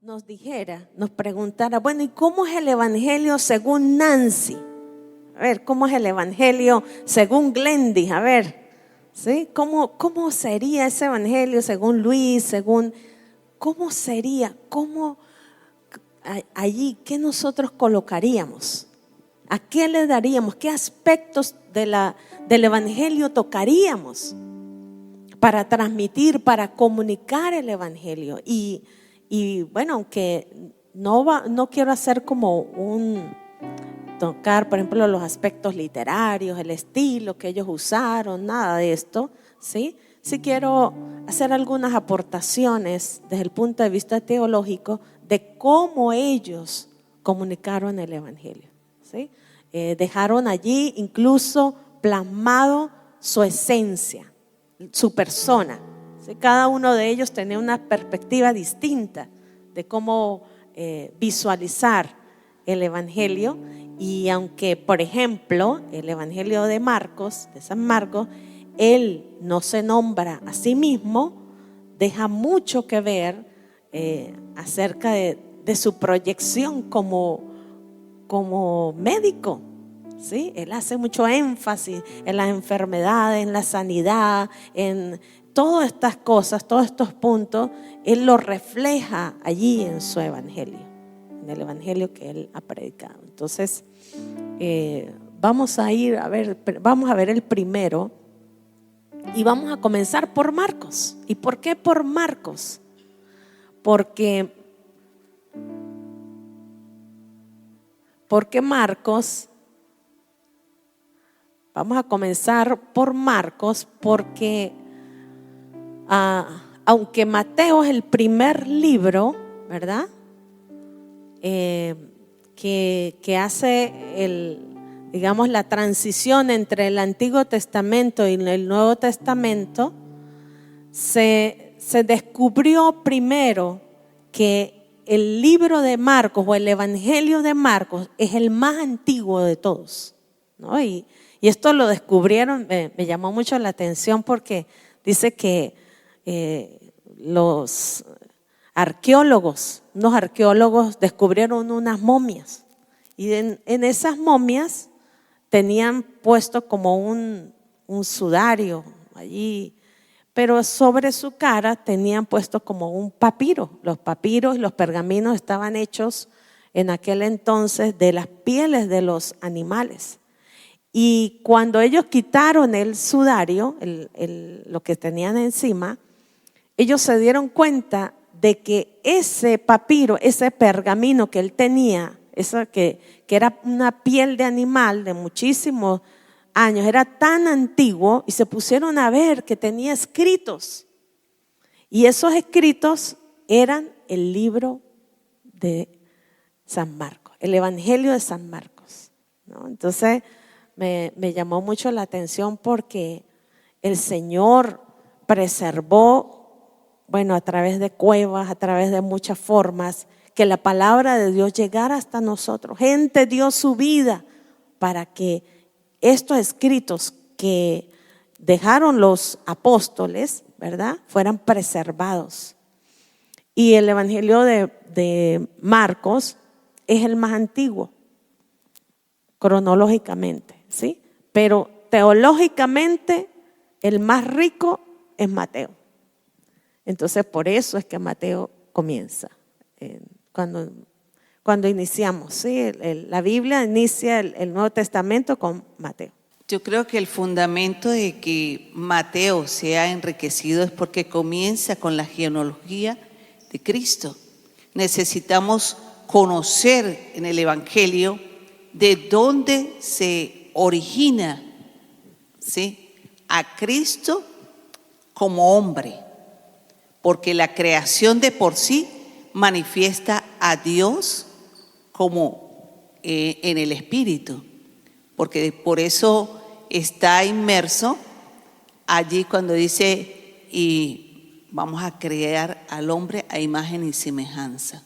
nos dijera, nos preguntara, bueno, ¿y cómo es el evangelio según Nancy? A ver, ¿cómo es el evangelio según Glendy? A ver, ¿sí? ¿Cómo sería ese evangelio según Luis? ¿Cómo sería? ¿Cómo allí, qué nosotros colocaríamos? ¿A qué le daríamos? ¿Qué aspectos del evangelio tocaríamos para transmitir, para comunicar el evangelio? Y bueno, aunque no quiero hacer como tocar, por ejemplo, los aspectos literarios, el estilo que ellos usaron, nada de esto, ¿sí? Sí quiero hacer algunas aportaciones desde el punto de vista teológico de cómo ellos comunicaron el evangelio, ¿sí? Dejaron allí incluso plasmado su esencia, su persona, ¿sí? Cada uno de ellos tenía una perspectiva distinta de cómo visualizar el evangelio. Y aunque, por ejemplo, el evangelio de Marcos, de San Marcos, él no se nombra a sí mismo, deja mucho que ver acerca de su proyección como médico, ¿sí? Él hace mucho énfasis en las enfermedades, en la sanidad, en todas estas cosas, todos estos puntos. Él lo refleja allí en su evangelio, en el evangelio que él ha predicado. Entonces vamos a ver el primero y vamos a comenzar por Marcos. ¿Y por qué por Marcos? Porque Marcos, vamos a comenzar por Marcos porque aunque Mateo es el primer libro, ¿verdad? Que hace digamos, la transición entre el Antiguo Testamento y el Nuevo Testamento, se descubrió primero que el libro de Marcos o el evangelio de Marcos es el más antiguo de todos, ¿no? Y esto lo descubrieron, me llamó mucho la atención porque dice que unos arqueólogos descubrieron unas momias y en esas momias tenían puesto como un sudario allí, pero sobre su cara tenían puesto como un papiro. Los papiros y los pergaminos estaban hechos en aquel entonces de las pieles de los animales. Y cuando ellos quitaron el sudario, lo que tenían encima, ellos se dieron cuenta de que ese papiro, ese pergamino que él tenía, que era una piel de animal de muchísimos años, era tan antiguo, y se pusieron a ver que tenía escritos. Y esos escritos eran el libro de San Marcos, el evangelio de San Marcos, ¿no? Entonces me llamó mucho la atención porque el Señor preservó, bueno, a través de cuevas, a través de muchas formas, que la palabra de Dios llegara hasta nosotros. Gente dio su vida para que estos escritos que dejaron los apóstoles, ¿verdad?, fueran preservados. Y el evangelio de Marcos es el más antiguo, cronológicamente, ¿sí? Pero teológicamente el más rico es Mateo. Entonces por eso es que Mateo comienza. Cuando iniciamos, ¿sí? La Biblia inicia el Nuevo Testamento con Mateo. Yo creo que el fundamento de que Mateo sea enriquecido es porque comienza con la genealogía de Cristo. Necesitamos conocer en el Evangelio de dónde se origina, ¿sí?, a Cristo como hombre, porque la creación de por sí manifiesta a Dios como en el Espíritu, porque por eso está inmerso allí cuando dice, y vamos a crear al hombre a imagen y semejanza.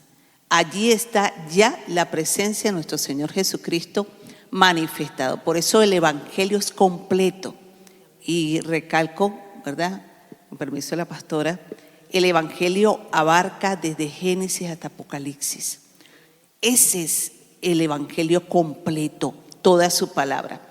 Allí está ya la presencia de nuestro Señor Jesucristo manifestado. Por eso el Evangelio es completo. Y recalco, ¿verdad?, con permiso de la pastora, el Evangelio abarca desde Génesis hasta Apocalipsis. Ese es el Evangelio completo, toda su palabra.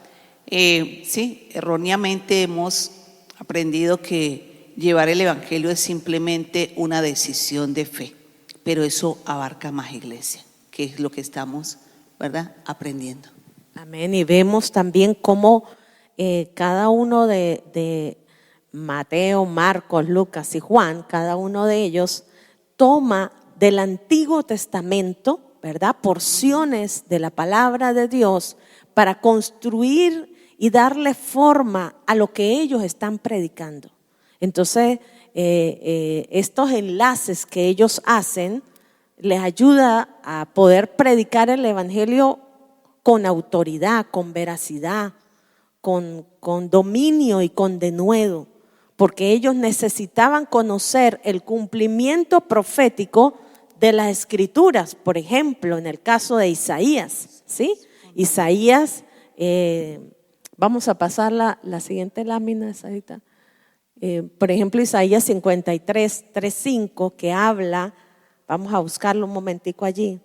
Sí, erróneamente hemos aprendido que llevar el Evangelio es simplemente una decisión de fe, pero eso abarca más, iglesia, que es lo que estamos, ¿verdad?, aprendiendo. Amén. Y vemos también cómo cada uno de Mateo, Marcos, Lucas y Juan, cada uno de ellos toma del Antiguo Testamento, ¿verdad?, porciones de la palabra de Dios para construir y darle forma a lo que ellos están predicando. Entonces, estos enlaces que ellos hacen les ayuda a poder predicar el Evangelio con autoridad, con veracidad, con dominio y con denuedo, porque ellos necesitaban conocer el cumplimiento profético de las Escrituras. Por ejemplo, en el caso de Isaías, ¿sí? Isaías, vamos a pasar la siguiente lámina, Sarita. Por ejemplo, Isaías 53, 3:5, que habla, vamos a buscarlo un momentico allí,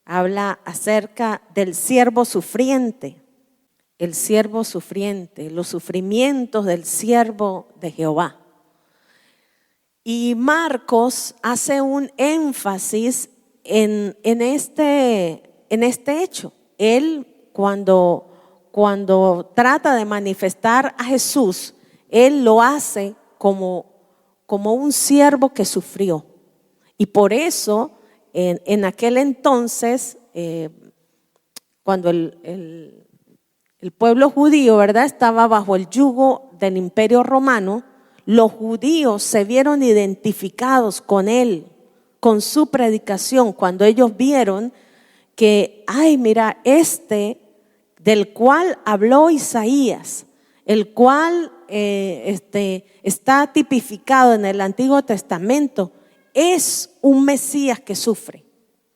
habla acerca del siervo sufriente. El siervo sufriente, los sufrimientos del siervo de Jehová. Y Marcos hace un énfasis en este hecho. Él cuando trata de manifestar a Jesús, él lo hace como un siervo que sufrió. Y por eso en aquel entonces, cuando el pueblo judío, ¿verdad?, estaba bajo el yugo del Imperio Romano, los judíos se vieron identificados con él, con su predicación, cuando ellos vieron que, ay, mira, del cual habló Isaías, el cual está tipificado en el Antiguo Testamento, es un Mesías que sufre.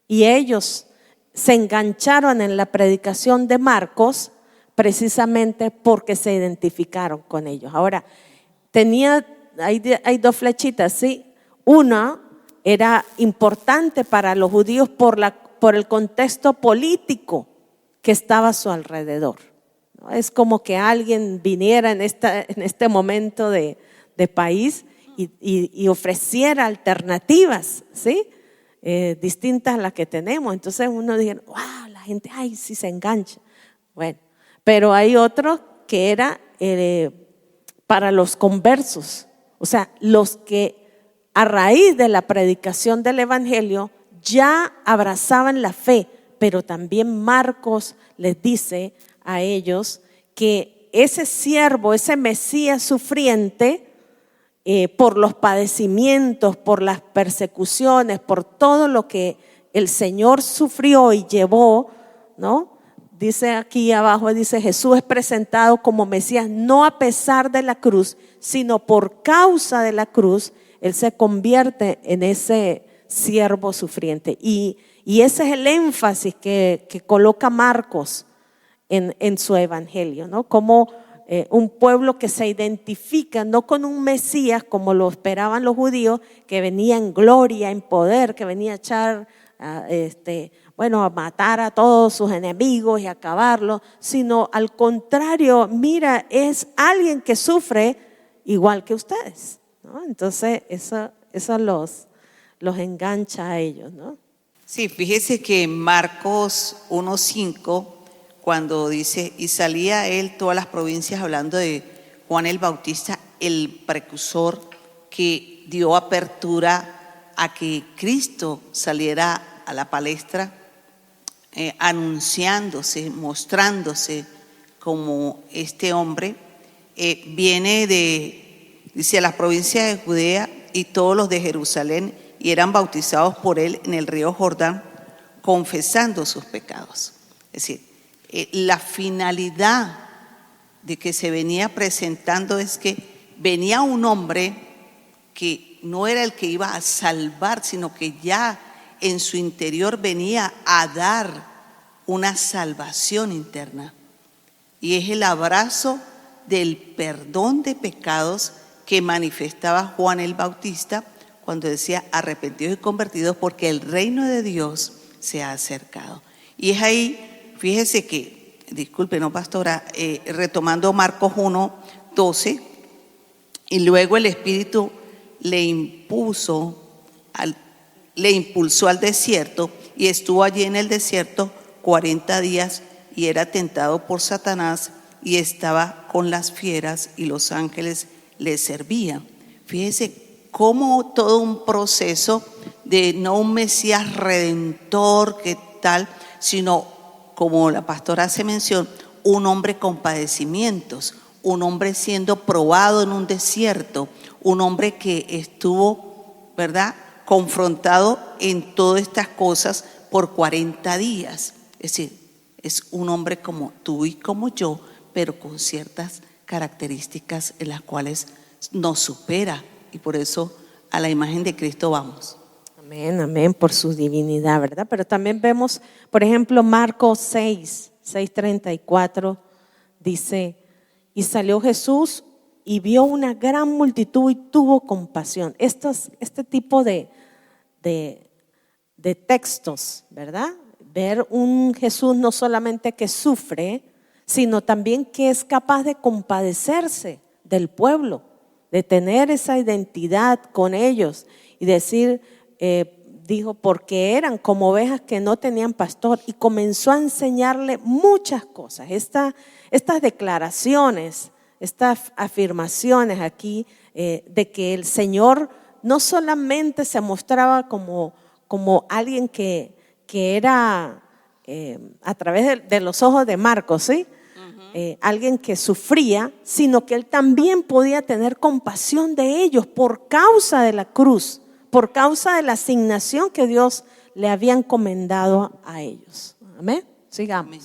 Y ellos se engancharon en la predicación de Marcos precisamente porque se identificaron con ellos. Ahora, hay dos flechitas, ¿sí? Una era importante para los judíos por el contexto político que estaba a su alrededor. Es como que alguien viniera en este momento de país y ofreciera alternativas, ¿sí? Distintas a las que tenemos. Entonces uno dice, wow, la gente, ay, sí se engancha. Bueno, pero hay otro que era para los conversos, o sea, los que a raíz de la predicación del Evangelio ya abrazaban la fe, pero también Marcos les dice a ellos que ese siervo, ese Mesías sufriente, por los padecimientos, por las persecuciones, por todo lo que el Señor sufrió y llevó, ¿no? Dice aquí abajo, dice, Jesús es presentado como Mesías no a pesar de la cruz, sino por causa de la cruz. Él se convierte en ese siervo sufriente. Y ese es el énfasis que coloca Marcos en su evangelio, ¿no? Como un pueblo que se identifica no con un Mesías como lo esperaban los judíos, que venía en gloria, en poder, que venía a echar, a matar a todos sus enemigos y acabarlos, sino al contrario, mira, es alguien que sufre igual que ustedes, ¿no? Entonces eso los engancha a ellos, ¿no? Sí, fíjese que en Marcos 1:5, cuando dice, y salía él todas las provincias, hablando de Juan el Bautista, el precursor que dio apertura a que Cristo saliera a la palestra, anunciándose, mostrándose como este hombre, viene dice, las provincias de Judea y todos los de Jerusalén, y eran bautizados por él en el río Jordán, confesando sus pecados. Es decir, la finalidad de que se venía presentando es que venía un hombre que no era el que iba a salvar, sino que ya en su interior venía a dar una salvación interna. Y es el abrazo del perdón de pecados que manifestaba Juan el Bautista cuando decía arrepentidos y convertidos porque el reino de Dios se ha acercado. Y es ahí, fíjese que, disculpe, no pastora, retomando Marcos 1:12, y luego el Espíritu le impulsó al desierto y estuvo allí en el desierto 40 días y era tentado por Satanás y estaba con las fieras y los ángeles le servían. Fíjese cómo todo un proceso de no un Mesías redentor, que tal, sino, como la pastora hace mención, un hombre con padecimientos, un hombre siendo probado en un desierto, un hombre que estuvo, ¿verdad?, confrontado en todas estas cosas por 40 días. Es decir, es un hombre como tú y como yo, pero con ciertas características en las cuales nos supera, y por eso a la imagen de Cristo vamos. Amén, amén, por su divinidad, ¿verdad? Pero también vemos, por ejemplo, Marcos 6:34, dice: y salió Jesús y vio una gran multitud y tuvo compasión. Este tipo de textos, ¿verdad? Ver un Jesús no solamente que sufre, sino también que es capaz de compadecerse del pueblo, de tener esa identidad con ellos y decir, dijo, porque eran como ovejas que no tenían pastor, y comenzó a enseñarle muchas cosas. Estas declaraciones, estas afirmaciones aquí de que el Señor no solamente se mostraba como alguien que era a través de los ojos de Marcos, ¿sí? Alguien que sufría, sino que él también podía tener compasión de ellos por causa de la cruz, por causa de la asignación que Dios le había encomendado a ellos. Amén. Sigamos. Amén.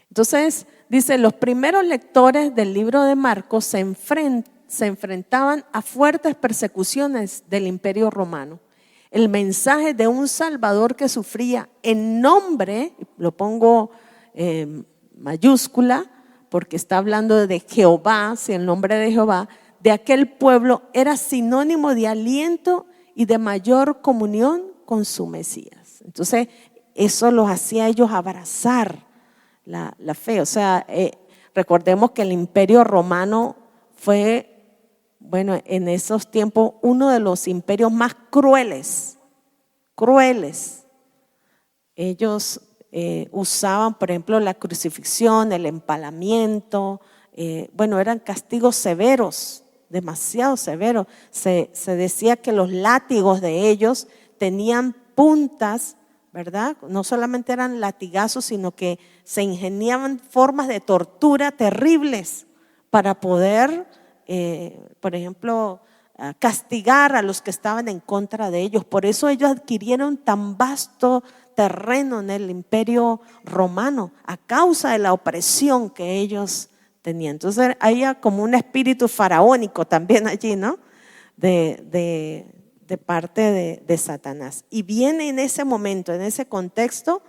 Entonces, dice, los primeros lectores del libro de Marcos se enfrentaban a fuertes persecuciones del Imperio Romano. El mensaje de un Salvador que sufría en nombre, lo pongo mayúscula, porque está hablando de Jehová, si el nombre de Jehová, de aquel pueblo, era sinónimo de aliento y de mayor comunión con su Mesías. Entonces, eso los hacía a ellos abrazar la fe. O sea, recordemos que el Imperio Romano fue, bueno, en esos tiempos uno de los imperios más crueles. Ellos usaban, por ejemplo, la crucifixión, el empalamiento, bueno, eran castigos severos, demasiado severos. Se decía que los látigos de ellos tenían puntas, ¿verdad? No solamente eran latigazos, sino que se ingeniaban formas de tortura terribles para poder, por ejemplo, castigar a los que estaban en contra de ellos. Por eso ellos adquirieron tan vasto terreno en el Imperio Romano, a causa de la opresión que ellos tenían. Entonces había como un espíritu faraónico también allí, ¿no? De parte de Satanás. Y viene en ese momento, en ese contexto,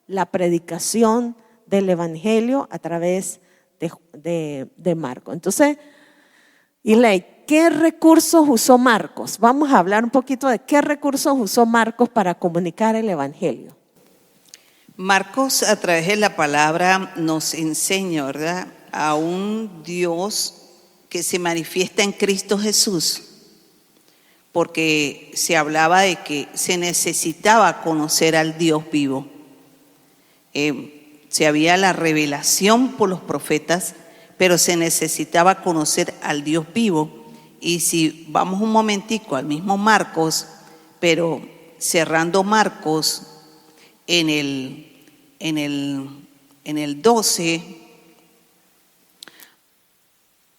la predicación del Evangelio a través de Marcos. Entonces, Iley, ¿qué recursos usó Marcos? Vamos a hablar un poquito de qué recursos usó Marcos para comunicar el Evangelio. Marcos, a través de la palabra, nos enseña, ¿verdad?, a un Dios que se manifiesta en Cristo Jesús, porque se hablaba de que se necesitaba conocer al Dios vivo. Se había la revelación por los profetas, pero se necesitaba conocer al Dios vivo. Y si vamos un momentico al mismo Marcos, pero cerrando Marcos en el 12,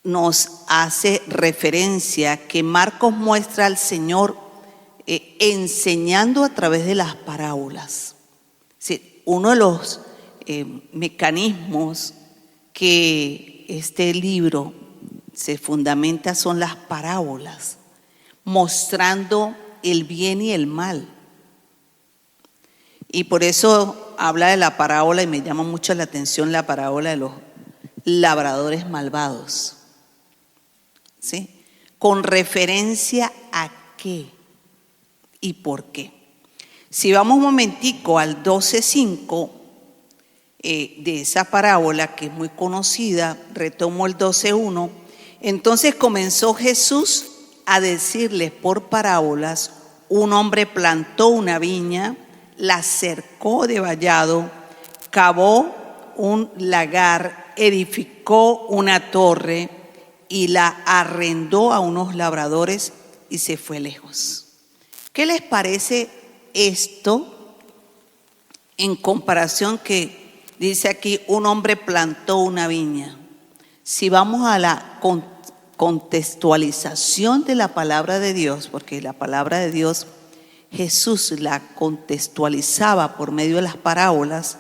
nos hace referencia que Marcos muestra al Señor enseñando a través de las parábolas. Sí, uno de los mecanismos que este libro se fundamenta son las parábolas, mostrando el bien y el mal. Y por eso habla de la parábola, y me llama mucho la atención la parábola de los labradores malvados. ¿Sí? ¿Con referencia a qué? y por qué. Si vamos un momentico al 12:5 de esa parábola que es muy conocida, retomo el 12:1, entonces comenzó Jesús a decirles por parábolas: un hombre plantó una viña, la cercó de vallado, cavó un lagar, edificó una torre y la arrendó a unos labradores y se fue lejos. ¿Qué les parece esto en comparación que dice aquí un hombre plantó una viña? Si vamos a la contextualización de la palabra de Dios, porque la palabra de Dios Jesús la contextualizaba por medio de las parábolas,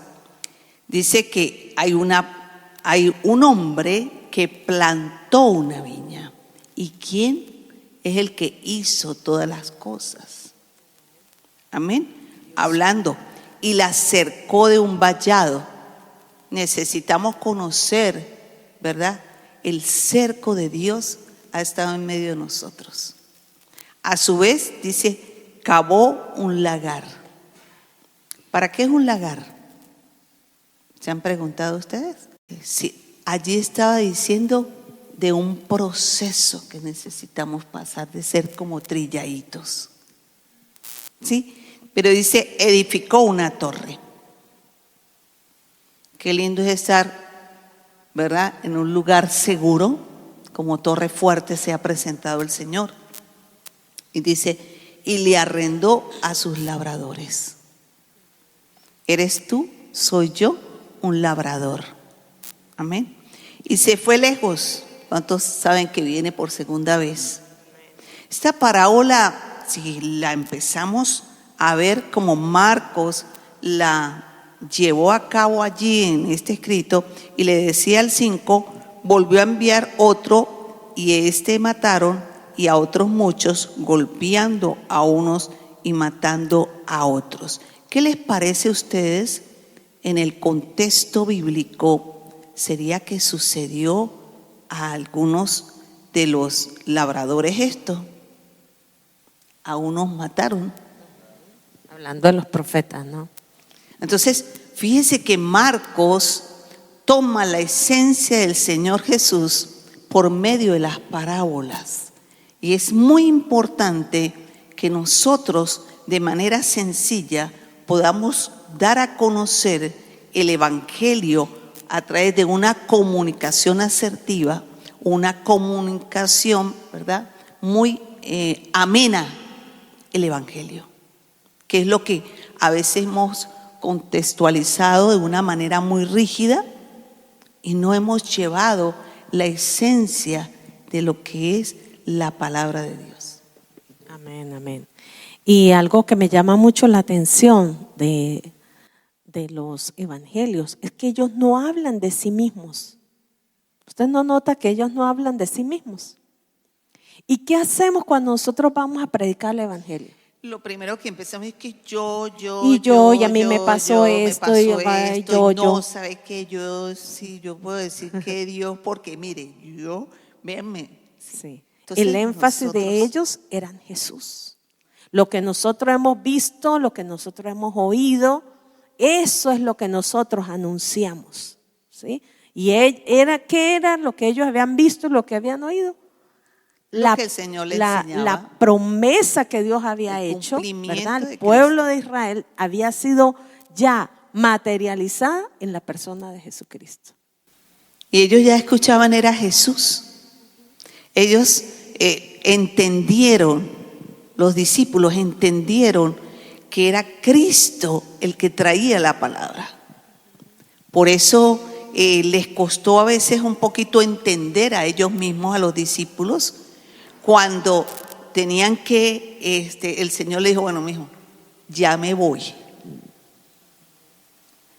dice que hay un hombre que plantó una viña. ¿Y quién es el que hizo todas las cosas? Amén. Hablando. Y la cercó de un vallado. Necesitamos conocer, ¿verdad? El cerco de Dios ha estado en medio de nosotros. A su vez, dice, cavó un lagar. ¿Para qué es un lagar? ¿Se han preguntado ustedes? Sí, allí estaba diciendo de un proceso que necesitamos pasar, de ser como trilladitos. ¿Sí? Pero dice, edificó una torre. Qué lindo es estar, ¿verdad?, en un lugar seguro, como torre fuerte se ha presentado el Señor. Y dice, y le arrendó a sus labradores. ¿Eres tú? ¿Soy yo? Un labrador. Amén. Y se fue lejos. ¿Cuántos saben que viene por segunda vez? Esta parábola, si la empezamos a ver como Marcos la llevó a cabo allí en este escrito, y le decía al 5, volvió a enviar otro, y mataron, y a otros muchos, golpeando a unos y matando a otros. ¿Qué les parece a ustedes en el contexto bíblico? ¿Sería que sucedió a algunos de los labradores esto? A unos mataron. Hablando de los profetas, ¿no? Entonces, fíjense que Marcos toma la esencia del Señor Jesús por medio de las parábolas. Y es muy importante que nosotros, de manera sencilla, podamos dar a conocer el Evangelio a través de una comunicación asertiva, una comunicación, ¿verdad?, muy amena, el Evangelio, que es lo que a veces hemos contextualizado de una manera muy rígida y no hemos llevado la esencia de lo que es la palabra de Dios. Amén, amén. Y algo que me llama mucho la atención de los evangelios es que ellos no hablan de sí mismos. ¿Usted no nota que ellos no hablan de sí mismos? ¿Y qué hacemos cuando nosotros vamos a predicar el evangelio? Lo primero que empezamos es que y a mí me pasó esto, no, ¿sabe qué? Yo puedo decir que Dios, porque mire, véanme. Sí. Entonces, el énfasis de ellos era en Jesús. Lo que nosotros hemos visto, lo que nosotros hemos oído, eso es lo que nosotros anunciamos, ¿sí? Y ¿qué era lo que ellos habían visto, lo que habían oído? Lo que el Señor les enseñaba. La promesa que Dios había hecho, ¿verdad? El pueblo de Israel había sido ya materializada en la persona de Jesucristo. Y ellos ya escuchaban, era Jesús. Ellos entendieron, los discípulos entendieron que era Cristo el que traía la palabra. Por eso les costó a veces un poquito entender a ellos mismos, a los discípulos, cuando tenían que, el Señor les dijo, bueno, mijo, ya me voy.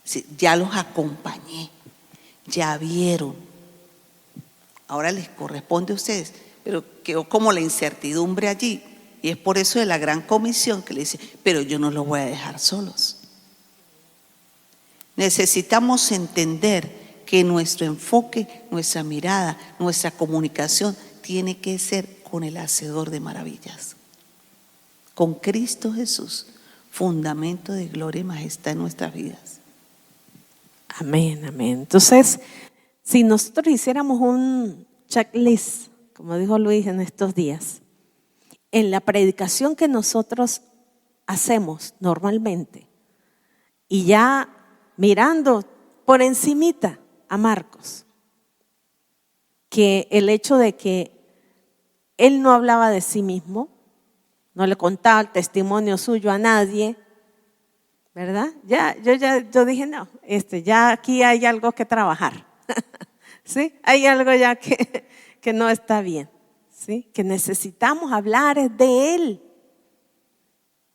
Sí, ya los acompañé, ya vieron. Ahora les corresponde a ustedes, pero quedó como la incertidumbre allí. Y es por eso de la gran comisión que le dice, pero yo no los voy a dejar solos. Necesitamos entender que nuestro enfoque, nuestra mirada, nuestra comunicación tiene que ser con el Hacedor de maravillas, con Cristo Jesús, fundamento de gloria y majestad en nuestras vidas. Amén, amén. Entonces, si nosotros hiciéramos un checklist, como dijo Luis en estos días, en la predicación que nosotros hacemos normalmente, y ya mirando por encimita a Marcos, que el hecho de que él no hablaba de sí mismo, no le contaba el testimonio suyo a nadie, ¿verdad? Yo dije, no, ya aquí hay algo que trabajar, ¿sí? Hay algo ya que no está bien, ¿sí? Que necesitamos hablar de Él.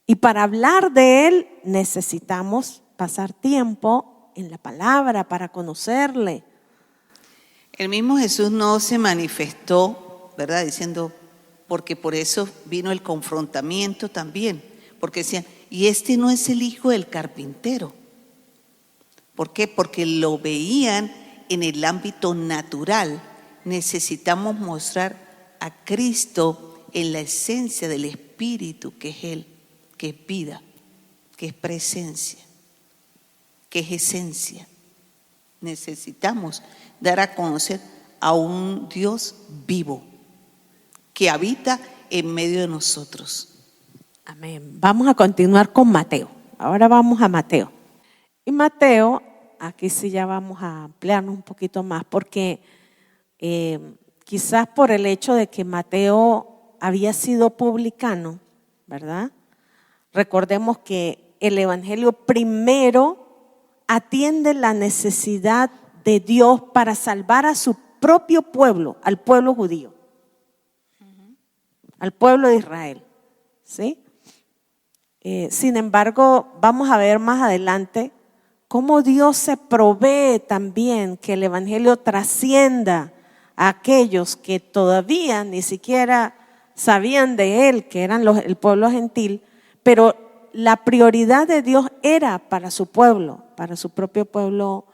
Y para hablar de Él necesitamos pasar tiempo en la palabra para conocerle. El mismo Jesús no se manifestó, ¿verdad? Diciendo, porque por eso vino el confrontamiento también, porque decían, y este no es el hijo del carpintero. ¿Por qué? Porque lo veían en el ámbito natural. Necesitamos mostrar a Cristo en la esencia del Espíritu, que es Él, que es vida, que es presencia, que es esencia. Necesitamos dar a conocer a un Dios vivo que habita en medio de nosotros. Amén. Vamos a continuar con Mateo. Ahora vamos a Mateo. Y Mateo, aquí sí ya vamos a ampliarnos un poquito más, porque quizás por el hecho de que Mateo había sido publicano, ¿verdad? Recordemos que el Evangelio primero atiende la necesidad de Dios para salvar a su propio pueblo, al pueblo judío, al pueblo de Israel, ¿sí? Sin embargo, vamos a ver más adelante cómo Dios se provee también que el Evangelio trascienda a aquellos que todavía ni siquiera sabían de Él, que eran el pueblo gentil, pero la prioridad de Dios era para su pueblo, para su propio pueblo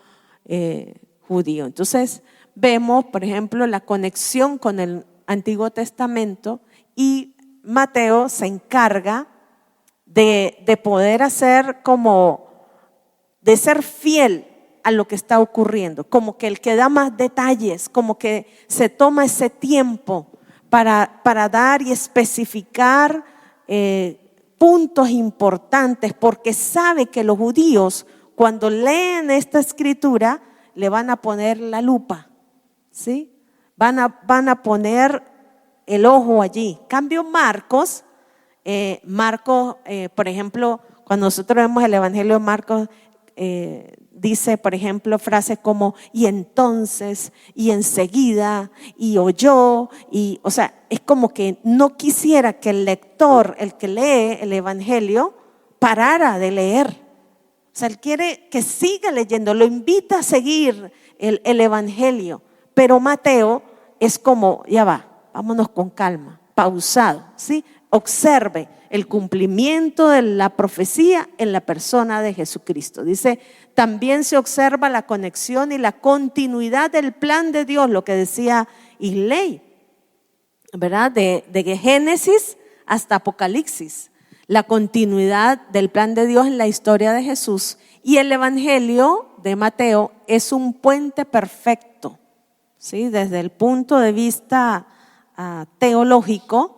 judío. Entonces vemos, por ejemplo, la conexión con el Antiguo Testamento, y Mateo se encarga de poder hacer de ser fiel a lo que está ocurriendo, como que el que da más detalles, como que se toma ese tiempo para dar y especificar puntos importantes, porque sabe que los judíos cuando leen esta escritura le van a poner la lupa, ¿sí? Van a poner el ojo allí. Cambio Marcos, por ejemplo, cuando nosotros vemos el Evangelio de Marcos, dice, por ejemplo, frases como y entonces, y enseguida, y oyó, o sea, es como que no quisiera que el lector, el que lee el Evangelio, parara de leer. O sea, él quiere que siga leyendo, lo invita a seguir el Evangelio, pero Mateo es como, ya va, vámonos con calma, pausado, ¿sí? Observe el cumplimiento de la profecía en la persona de Jesucristo. Dice, también se observa la conexión y la continuidad del plan de Dios, lo que decía Isley, ¿verdad? De Génesis hasta Apocalipsis, la continuidad del plan de Dios en la historia de Jesús. Y el Evangelio de Mateo es un puente perfecto, ¿sí? Desde el punto de vista teológico,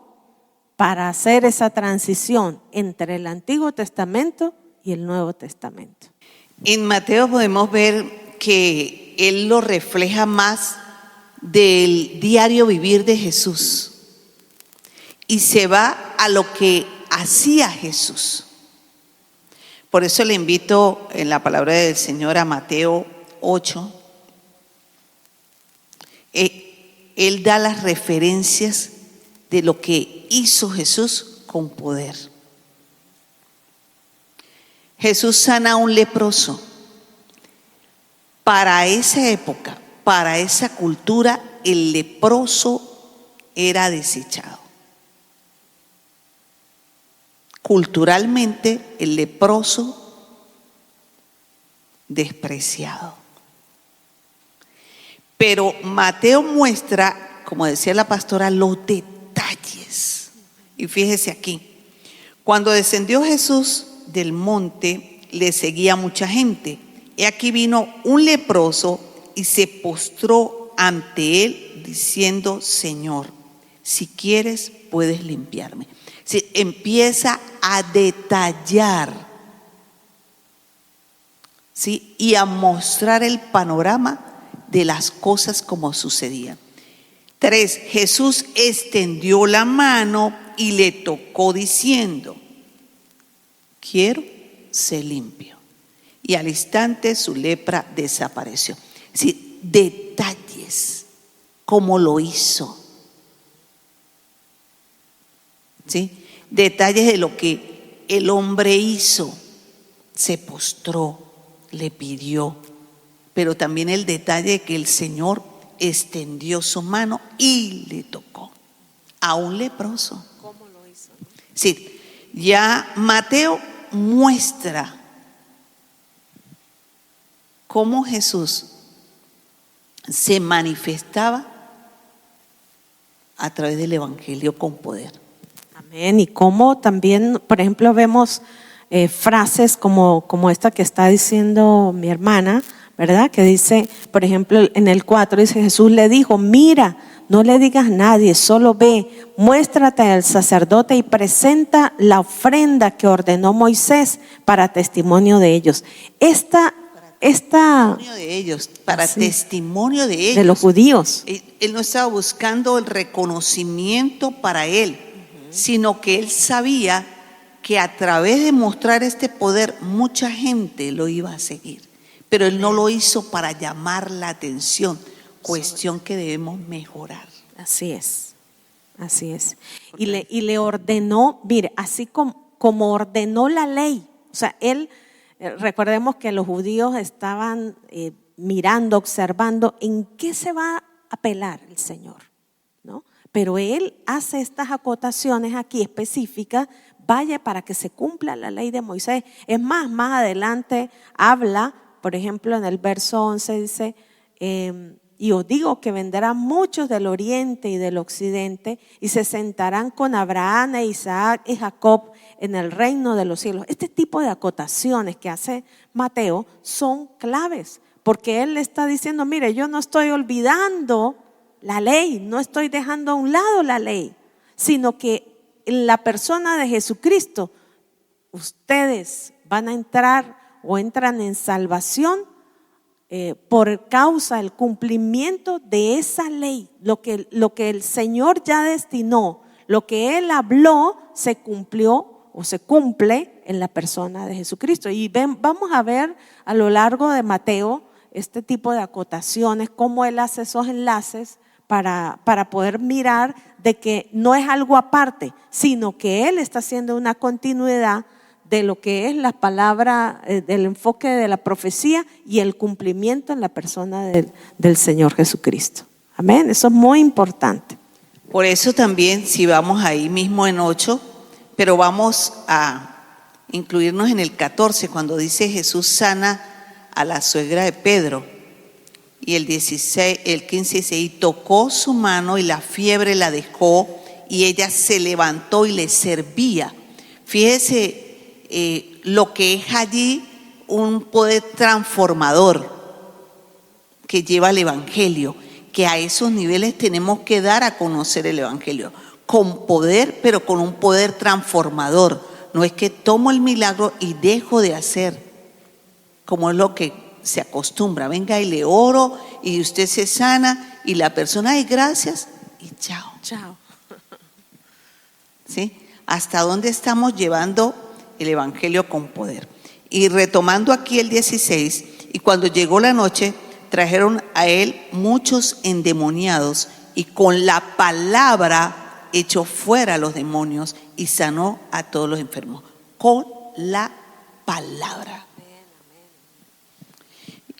para hacer esa transición entre el Antiguo Testamento y el Nuevo Testamento. En Mateo podemos ver que él lo refleja más del diario vivir de Jesús y se va a lo que hacía Jesús. Por eso le invito en la palabra del Señor a Mateo 8. Él da las referencias de lo que hizo Jesús con poder. Jesús sana a un leproso. Para esa época, para esa cultura, el leproso era desechado. Culturalmente, el leproso despreciado. Pero Mateo muestra, como decía la pastora, los detalles. Y fíjese aquí, Cuando descendió Jesús del monte, le seguía mucha gente. Y aquí vino un leproso y se postró ante él diciendo: Señor, si quieres puedes limpiarme. Empieza a detallar, ¿sí?, y a mostrar el panorama de las cosas como sucedían. 3, Jesús extendió la mano y le tocó diciendo: quiero ser limpio. Y al instante su lepra desapareció. Sí, detalles, cómo lo hizo. ¿Sí? Detalles de lo que el hombre hizo. Se postró, le pidió, pero también el detalle de que el Señor extendió su mano y le tocó a un leproso. ¿Cómo lo hizo? Sí, ya Mateo muestra cómo Jesús se manifestaba a través del Evangelio con poder. Amén. Y cómo también, por ejemplo, vemos frases como esta que está diciendo mi hermana, ¿verdad? Que dice, por ejemplo, en el 4 dice: Jesús le dijo: mira, no le digas a nadie, solo ve, muéstrate al sacerdote y presenta la ofrenda que ordenó Moisés para testimonio de ellos. Testimonio de ellos, para sí, testimonio de ellos. De los judíos. Él no estaba buscando el reconocimiento para él, sino que él sabía que a través de mostrar este poder mucha gente lo iba a seguir. Pero él no lo hizo para llamar la atención, cuestión que debemos mejorar. Así es, así es. Y le ordenó, mire, así como ordenó la ley. O sea, él, recordemos que los judíos estaban mirando, observando en qué se va a apelar el Señor, ¿no? Pero él hace estas acotaciones aquí específicas, vaya, para que se cumpla la ley de Moisés. Es más adelante habla, por ejemplo, en el verso 11 dice: y os digo que vendrán muchos del oriente y del occidente y se sentarán con Abraham e Isaac y Jacob en el reino de los cielos. Este tipo de acotaciones que hace Mateo son claves, porque él le está diciendo: mire, yo no estoy olvidando la ley, no estoy dejando a un lado la ley, sino que en la persona de Jesucristo ustedes van a entrar o entran en salvación por causa del cumplimiento de esa ley. Lo que el Señor ya destinó, lo que Él habló, se cumplió o se cumple en la persona de Jesucristo. Y vamos a ver a lo largo de Mateo este tipo de acotaciones, cómo Él hace esos enlaces para poder mirar de que no es algo aparte, sino que Él está haciendo una continuidad de lo que es la palabra, del enfoque de la profecía y el cumplimiento en la persona del Señor Jesucristo. Amén, eso es muy importante. Por eso también, si vamos ahí mismo en 8, pero vamos a incluirnos en el 14, cuando dice: Jesús sana a la suegra de Pedro. Y el 15 dice: y tocó su mano y la fiebre la dejó y ella se levantó y le servía. Fíjese lo que es allí un poder transformador que lleva el Evangelio, que a esos niveles tenemos que dar a conocer el Evangelio, con poder, pero con un poder transformador. No es que tomo el milagro y dejo de hacer, como es lo que se acostumbra: venga y le oro y usted se sana y la persona, ay, gracias, y chao. Chao. ¿Sí? ¿Hasta dónde estamos llevando el Evangelio con poder? Y retomando aquí el 16, y cuando llegó la noche, trajeron a él muchos endemoniados y con la palabra echó fuera a los demonios y sanó a todos los enfermos. Con la palabra.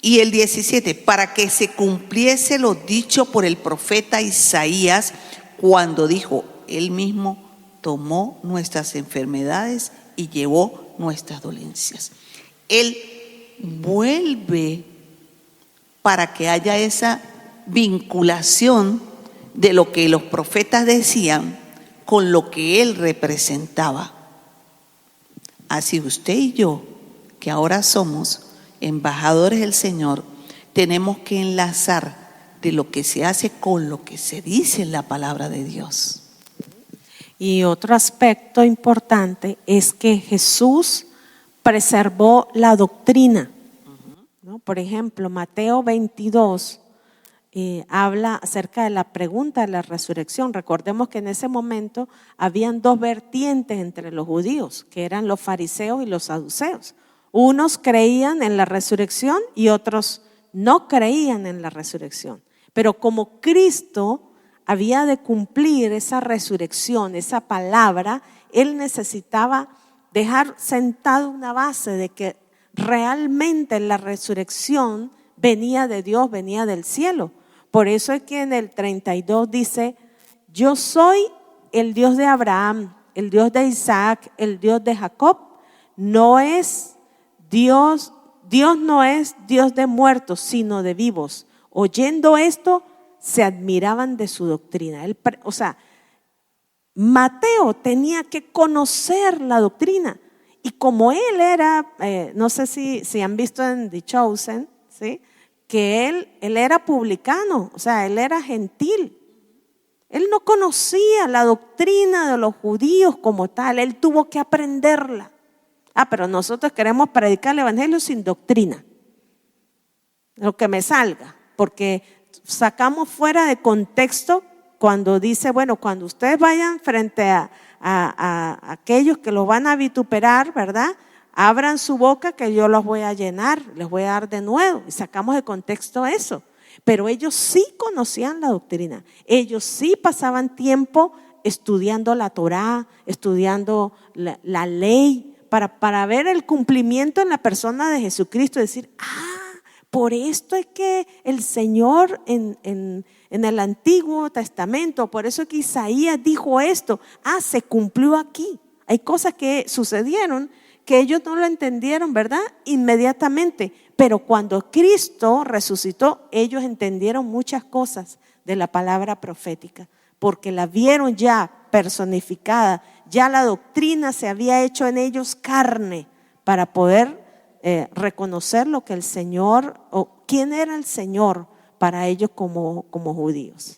Y el 17, para que se cumpliese lo dicho por el profeta Isaías, cuando dijo: él mismo tomó nuestras enfermedades y llevó nuestras dolencias. Él vuelve para que haya esa vinculación de lo que los profetas decían con lo que él representaba. Así usted y yo, que ahora somos embajadores del Señor, tenemos que enlazar de lo que se hace con lo que se dice en la palabra de Dios. Y otro aspecto importante es que Jesús preservó la doctrina, ¿no? Por ejemplo, Mateo 22 habla acerca de la pregunta de la resurrección. Recordemos que en ese momento habían dos vertientes entre los judíos, que eran los fariseos y los saduceos. Unos creían en la resurrección y otros no creían en la resurrección. Pero como Cristo había de cumplir esa resurrección, esa palabra, Él necesitaba dejar sentado una base de que realmente la resurrección venía de Dios, venía del cielo. Por eso es que en el 32 dice: yo soy el Dios de Abraham, el Dios de Isaac, el Dios de Jacob. No es Dios no es Dios de muertos, sino de vivos. Oyendo esto, se admiraban de su doctrina. Mateo tenía que conocer la doctrina. Y como él era, no sé si han visto en The Chosen, ¿sí?, que él era publicano, o sea, él era gentil. Él no conocía la doctrina de los judíos como tal, él tuvo que aprenderla. Pero nosotros queremos predicar el evangelio sin doctrina, lo que me salga, porque sacamos fuera de contexto cuando dice, bueno, cuando ustedes vayan frente a aquellos que los van a vituperar, ¿verdad?, abran su boca que yo los voy a llenar, les voy a dar de nuevo. Y sacamos de contexto eso. Pero ellos sí conocían la doctrina. Ellos sí pasaban tiempo estudiando la Torá, estudiando la ley, para ver el cumplimiento en la persona de Jesucristo. Decir, por esto es que el Señor en el Antiguo Testamento, por eso es que Isaías dijo esto. Se cumplió aquí. Hay cosas que sucedieron que ellos no lo entendieron, ¿verdad?, inmediatamente. Pero cuando Cristo resucitó, ellos entendieron muchas cosas de la palabra profética, porque la vieron ya personificada, ya la doctrina se había hecho en ellos carne para poder reconocer lo que el Señor, o quién era el Señor para ellos como judíos.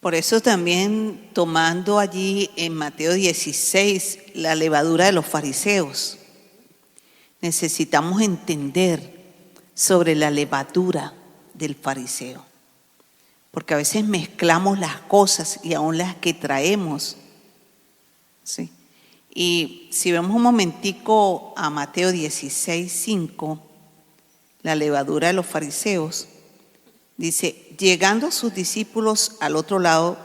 Por eso también, tomando allí en Mateo 16 la levadura de los fariseos, necesitamos entender sobre la levadura del fariseo, porque a veces mezclamos las cosas y aún las que traemos, ¿sí? Y si vemos un momentico a Mateo 16:5, la levadura de los fariseos, dice: llegando sus discípulos al otro lado,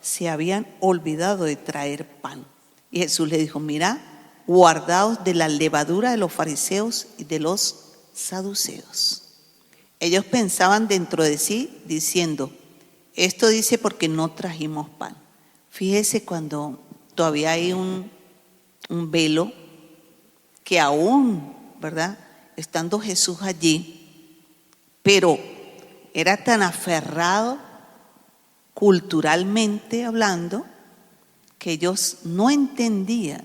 se habían olvidado de traer pan. Y Jesús le dijo: mira, guardaos de la levadura de los fariseos y de los saduceos. Ellos pensaban dentro de sí diciendo: esto dice porque no trajimos pan. Fíjese cuando todavía hay un velo que aún, ¿verdad?, estando Jesús allí, pero era tan aferrado culturalmente hablando que ellos no entendían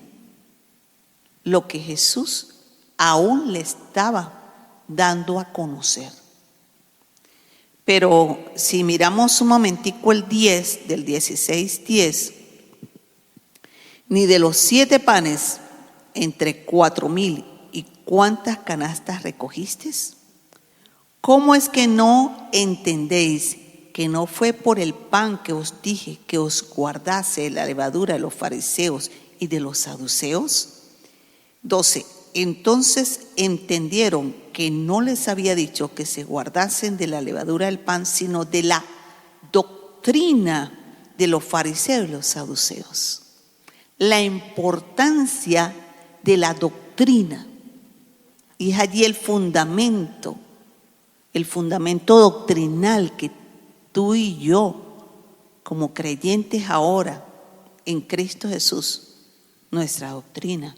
lo que Jesús aún le estaba dando a conocer. Pero si miramos un momentico el 10, del 16:10, ni de los 7 panes entre 4,000, ¿y cuántas canastas recogisteis? ¿Cómo es que no entendéis que no fue por el pan que os dije que os guardase la levadura de los fariseos y de los saduceos? 12. Entonces entendieron que no les había dicho que se guardasen de la levadura del pan, sino de la doctrina de los fariseos y los saduceos. La importancia de la doctrina. Y es allí el fundamento doctrinal que tú y yo, como creyentes ahora en Cristo Jesús, nuestra doctrina.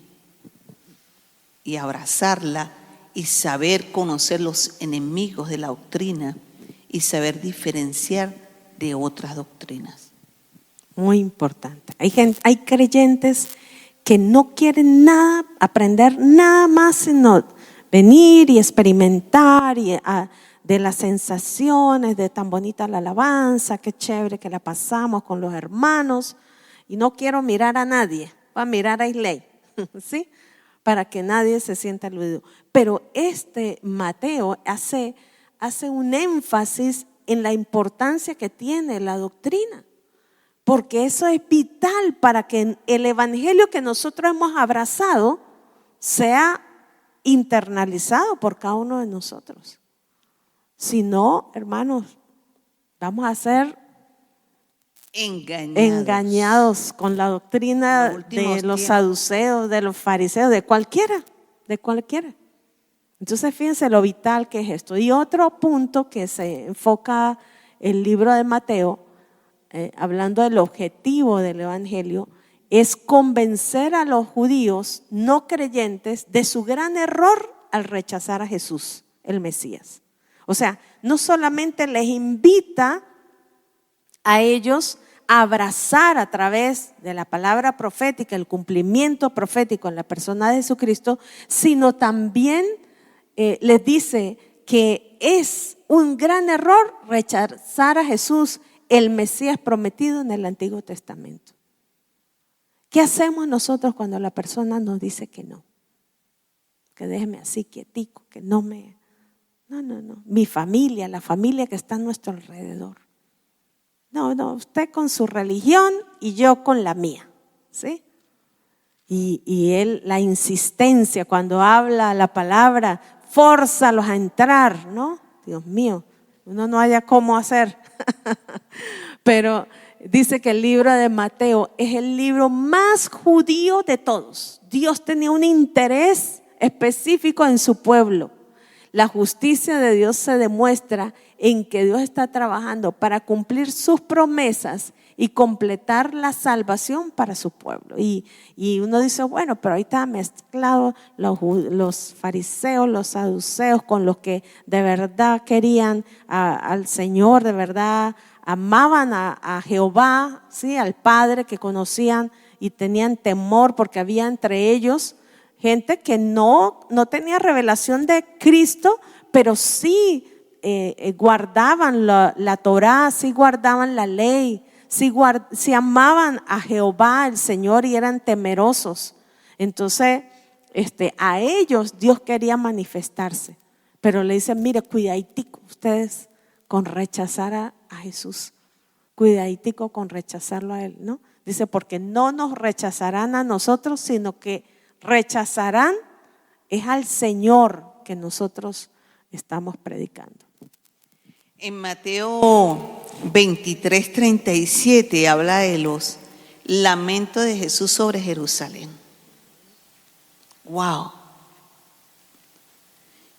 Y abrazarla y saber conocer los enemigos de la doctrina y saber diferenciar de otras doctrinas. Muy importante. Hay creyentes que no quieren nada, aprender nada más, sino venir y experimentar de las sensaciones, de tan bonita la alabanza, qué chévere que la pasamos con los hermanos. Y no quiero mirar a nadie, voy a mirar a Isley, ¿sí? Para que nadie se sienta aludido. Pero Mateo hace un énfasis en la importancia que tiene la doctrina, porque eso es vital para que el evangelio que nosotros hemos abrazado sea internalizado por cada uno de nosotros. Si no, hermanos, vamos a ser engañados con la doctrina de los saduceos, de los fariseos, de cualquiera. Entonces fíjense lo vital que es esto. Y otro punto que se enfoca el libro de Mateo, hablando del objetivo del evangelio, es convencer a los judíos no creyentes de su gran error al rechazar a Jesús, el Mesías. O sea, no solamente les invita a ellos a abrazar a través de la palabra profética, el cumplimiento profético en la persona de Jesucristo, sino también les dice que es un gran error rechazar a Jesús, el Mesías prometido en el Antiguo Testamento. ¿Qué hacemos nosotros cuando la persona nos dice que no? Que déjeme así quietico, que no. Mi familia, la familia que está a nuestro alrededor. No, usted con su religión y yo con la mía, ¿sí? Y él, la insistencia cuando habla la palabra, fórzalos a entrar, ¿no? Dios mío, uno no haya cómo hacer. Pero dice que el libro de Mateo es el libro más judío de todos. Dios tenía un interés específico en su pueblo. La justicia de Dios se demuestra en que Dios está trabajando para cumplir sus promesas y completar la salvación para su pueblo. Y uno dice, bueno, pero ahí está mezclado los fariseos, los saduceos con los que de verdad querían al Señor, de verdad amaban a Jehová, ¿sí? Al Padre, que conocían y tenían temor porque había entre ellos gente que no tenía revelación de Cristo, pero sí guardaban la Torá, sí guardaban la ley, sí amaban a Jehová, el Señor, y eran temerosos. Entonces, a ellos Dios quería manifestarse, pero le dicen, mire, cuidaditico ustedes con rechazar a Jesús, cuidaditico con rechazarlo a Él, ¿no? Dice, porque no nos rechazarán a nosotros, sino que rechazarán es al Señor que nosotros estamos predicando. En Mateo 23:37 habla de los lamentos de Jesús sobre Jerusalén. Wow.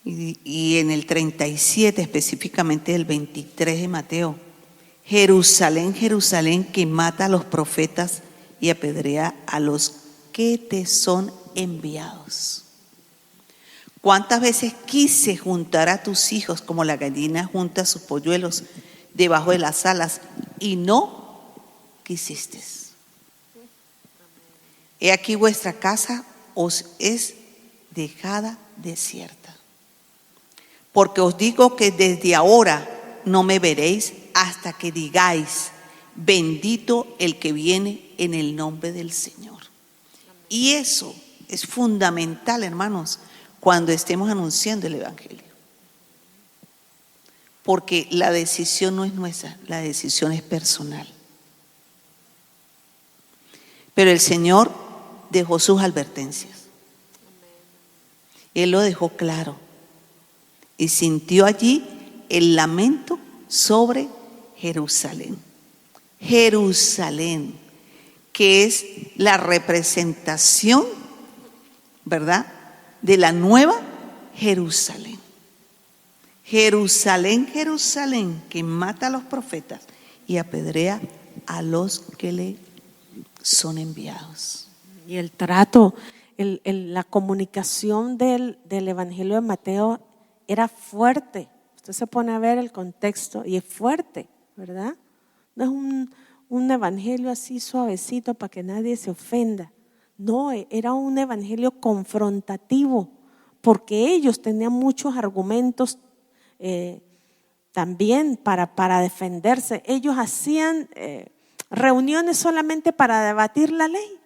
Y en el 37, específicamente el 23 de Mateo, Jerusalén, Jerusalén, que mata a los profetas y apedrea a los que te son enviados. ¿Cuántas veces quise juntar a tus hijos como la gallina junta sus polluelos debajo de las alas y no quisiste? He aquí vuestra casa os es dejada desierta. Porque os digo que desde ahora no me veréis hasta que digáis, bendito el que viene en el nombre del Señor. Y eso es fundamental, hermanos, cuando estemos anunciando el evangelio. Porque la decisión no es nuestra, la decisión es personal. Pero el Señor dejó sus advertencias. Él lo dejó claro. Y sintió allí el lamento sobre Jerusalén. Jerusalén, que es la representación, ¿verdad?, de la nueva Jerusalén. Jerusalén, Jerusalén, que mata a los profetas y apedrea a los que le son enviados. Y el trato, la comunicación del Evangelio de Mateo era fuerte. Usted se pone a ver el contexto y es fuerte, ¿verdad? No es un evangelio así suavecito para que nadie se ofenda. No, era un evangelio confrontativo, porque ellos tenían muchos argumentos también para defenderse. Ellos hacían reuniones solamente para debatir la ley,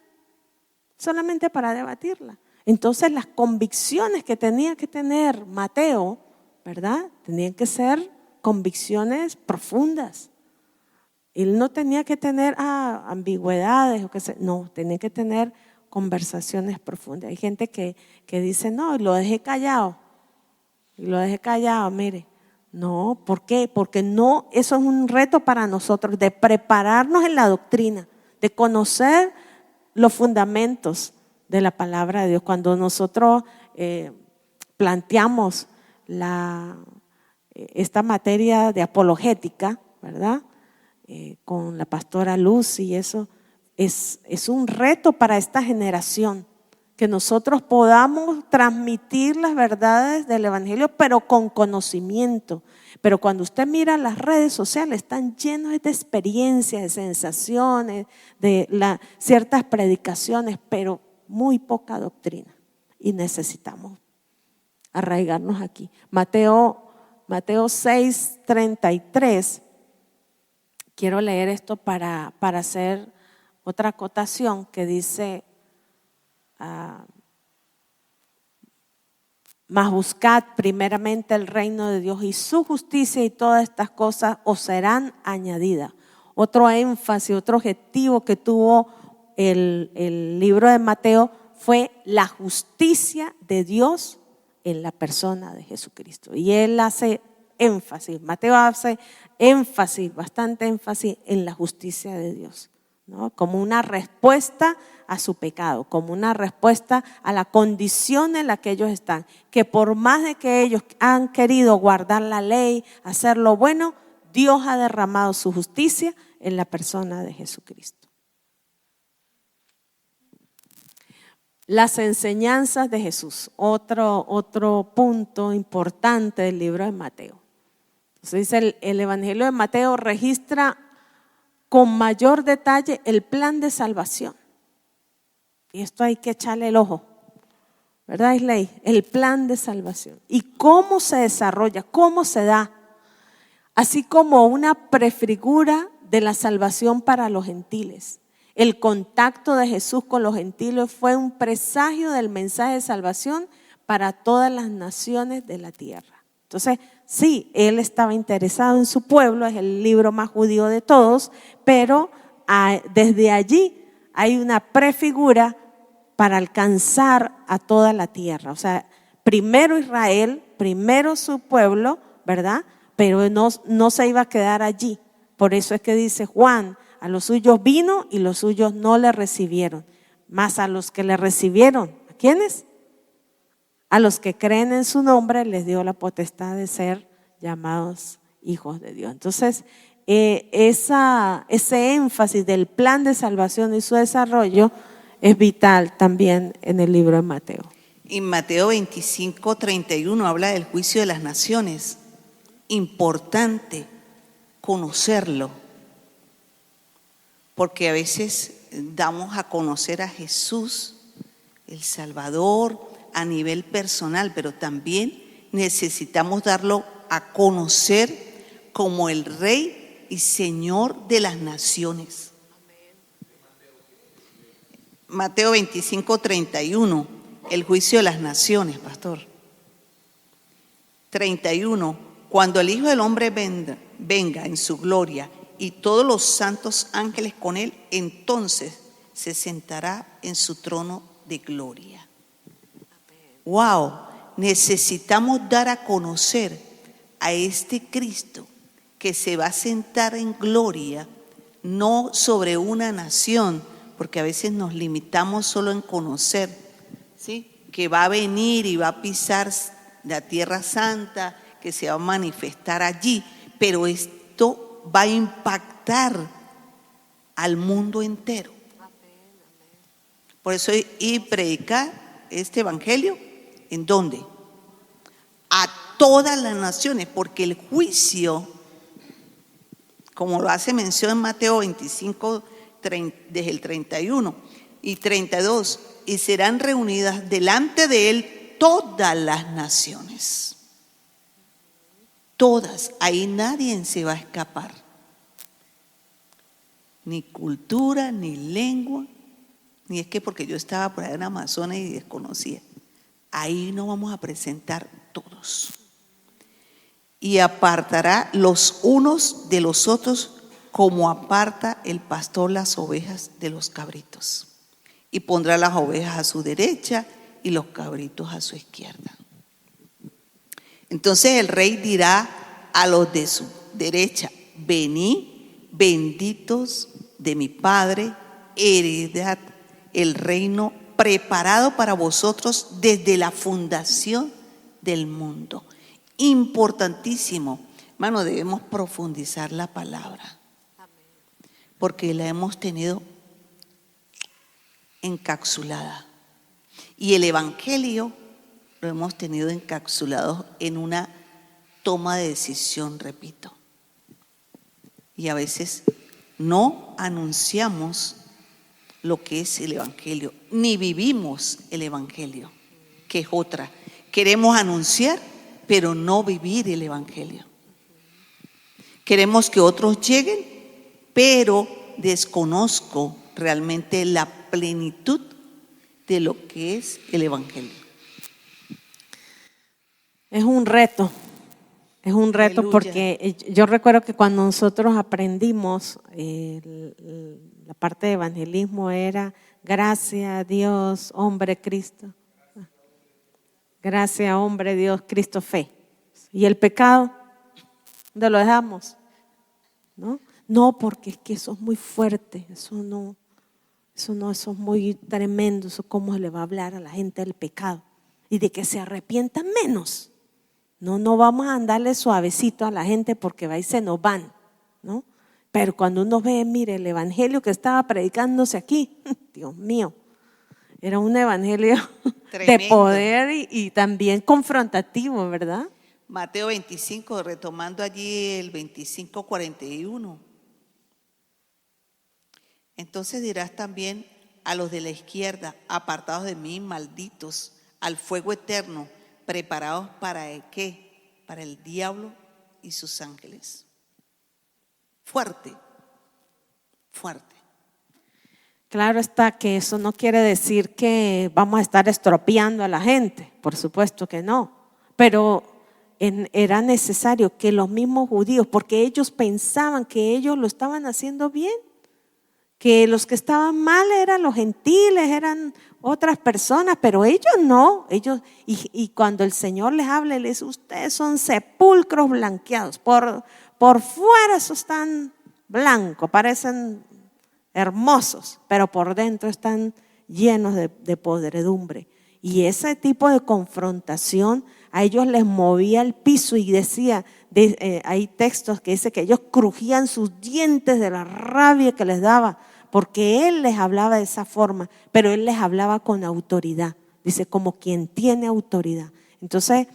solamente para debatirla. Entonces las convicciones que tenía que tener Mateo, ¿verdad? Tenían que ser convicciones profundas. Él no tenía que tener ambigüedades o qué sé, no, tenía que tener conversaciones profundas. Hay gente que dice, no, y lo dejé callado, mire. No, ¿por qué? Porque no, eso es un reto para nosotros, de prepararnos en la doctrina, de conocer los fundamentos de la palabra de Dios. Cuando nosotros planteamos esta materia de apologética, ¿verdad? Con la pastora Luz, y eso es un reto para esta generación, que nosotros podamos transmitir las verdades del evangelio, pero con conocimiento. Pero cuando usted mira las redes sociales, están llenos de experiencias, de sensaciones, de ciertas predicaciones, pero muy poca doctrina, y necesitamos arraigarnos aquí. Mateo 6:33. Quiero leer esto para hacer otra acotación que dice: mas buscad primeramente el reino de Dios y su justicia, y todas estas cosas os serán añadidas. Otro énfasis, otro objetivo que tuvo el libro de Mateo fue la justicia de Dios en la persona de Jesucristo. Y él hace énfasis, Mateo hace énfasis, bastante énfasis en la justicia de Dios, ¿no? Como una respuesta a su pecado, como una respuesta a la condición en la que ellos están, que por más de que ellos han querido guardar la ley, hacer lo bueno, Dios ha derramado su justicia en la persona de Jesucristo. Las enseñanzas de Jesús, otro punto importante del libro de Mateo. Entonces dice, el Evangelio de Mateo registra con mayor detalle el plan de salvación. Y esto hay que echarle el ojo, ¿verdad, Isley? El plan de salvación. Y cómo se desarrolla, cómo se da, así como una prefigura de la salvación para los gentiles. El contacto de Jesús con los gentiles fue un presagio del mensaje de salvación para todas las naciones de la tierra. Entonces, sí, él estaba interesado en su pueblo, es el libro más judío de todos, pero desde allí hay una prefigura para alcanzar a toda la tierra. O sea, primero Israel, primero su pueblo, ¿verdad? Pero no se iba a quedar allí. Por eso es que dice Juan, a los suyos vino y los suyos no le recibieron. Mas a los que le recibieron, ¿a quiénes? A los que creen en su nombre les dio la potestad de ser llamados hijos de Dios. Entonces, ese énfasis del plan de salvación y su desarrollo es vital también en el libro de Mateo. En Mateo 25:31 habla del juicio de las naciones. Importante conocerlo, porque a veces damos a conocer a Jesús, el Salvador, a nivel personal, pero también necesitamos darlo a conocer como el Rey y Señor de las naciones. Mateo 25:31, el juicio de las naciones, pastor. 31, cuando el Hijo del Hombre venga en su gloria y todos los santos ángeles con él, entonces se sentará en su trono de gloria. Wow, necesitamos dar a conocer a este Cristo que se va a sentar en gloria, no sobre una nación, porque a veces nos limitamos solo en conocer, ¿sí? Que va a venir y va a pisar la tierra santa, que se va a manifestar allí, pero esto va a impactar al mundo entero. Por eso y predicar este evangelio, ¿en dónde? A todas las naciones, porque el juicio, como lo hace mención en Mateo 25, desde el 31, y 32, y serán reunidas delante de él todas las naciones. Todas, ahí nadie se va a escapar. Ni cultura, ni lengua, ni es que porque yo estaba por allá en Amazonas y desconocía. Ahí nos vamos a presentar todos. Y apartará los unos de los otros como aparta el pastor las ovejas de los cabritos. Y pondrá las ovejas a su derecha y los cabritos a su izquierda. Entonces el rey dirá a los de su derecha: venid, benditos de mi Padre, heredad el reino preparado para vosotros desde la fundación del mundo. Importantísimo, hermano, debemos profundizar la palabra, porque la hemos tenido encapsulada. Y el evangelio lo hemos tenido encapsulado en una toma de decisión, repito. Y a veces no anunciamos lo que es el evangelio, ni vivimos el evangelio, que es otra. Queremos anunciar, pero no vivir el evangelio. Queremos que otros lleguen, pero desconozco realmente la plenitud de lo que es el evangelio. Es un reto Aleluya. porque yo recuerdo que cuando nosotros aprendimos la parte de evangelismo era gracias a Dios, hombre, Cristo. Gracias, hombre, Dios, Cristo, fe. ¿Y el pecado? ¿Dónde lo dejamos? No, porque es que eso es muy fuerte, eso es muy tremendo, eso cómo se le va a hablar a la gente del pecado y de que se arrepientan menos. No vamos a andarle suavecito a la gente porque va y se nos van, ¿no? Pero cuando uno ve, mire, el evangelio que estaba predicándose aquí, Dios mío, era un evangelio Tremendo. de poder y también confrontativo, ¿verdad? Mateo 25, retomando allí el 25:41. Entonces dirás también a los de la izquierda: apartados de mí, malditos, al fuego eterno, preparados para el ¿qué? Para el diablo y sus ángeles. Fuerte, fuerte. Claro está que eso no quiere decir que vamos a estar estropeando a la gente, por supuesto que no, pero era necesario que los mismos judíos, porque ellos pensaban que ellos lo estaban haciendo bien, que los que estaban mal eran los gentiles, eran otras personas, pero ellos no, y cuando el Señor les habla, les dice: ustedes son sepulcros blanqueados, por fuera eso están blancos, parecen hermosos, pero por dentro están llenos de podredumbre. Y ese tipo de confrontación a ellos les movía el piso y decía, hay textos que dice que ellos crujían sus dientes de la rabia que les daba, porque Él les hablaba de esa forma, pero Él les hablaba con autoridad, dice, como quien tiene autoridad. Entonces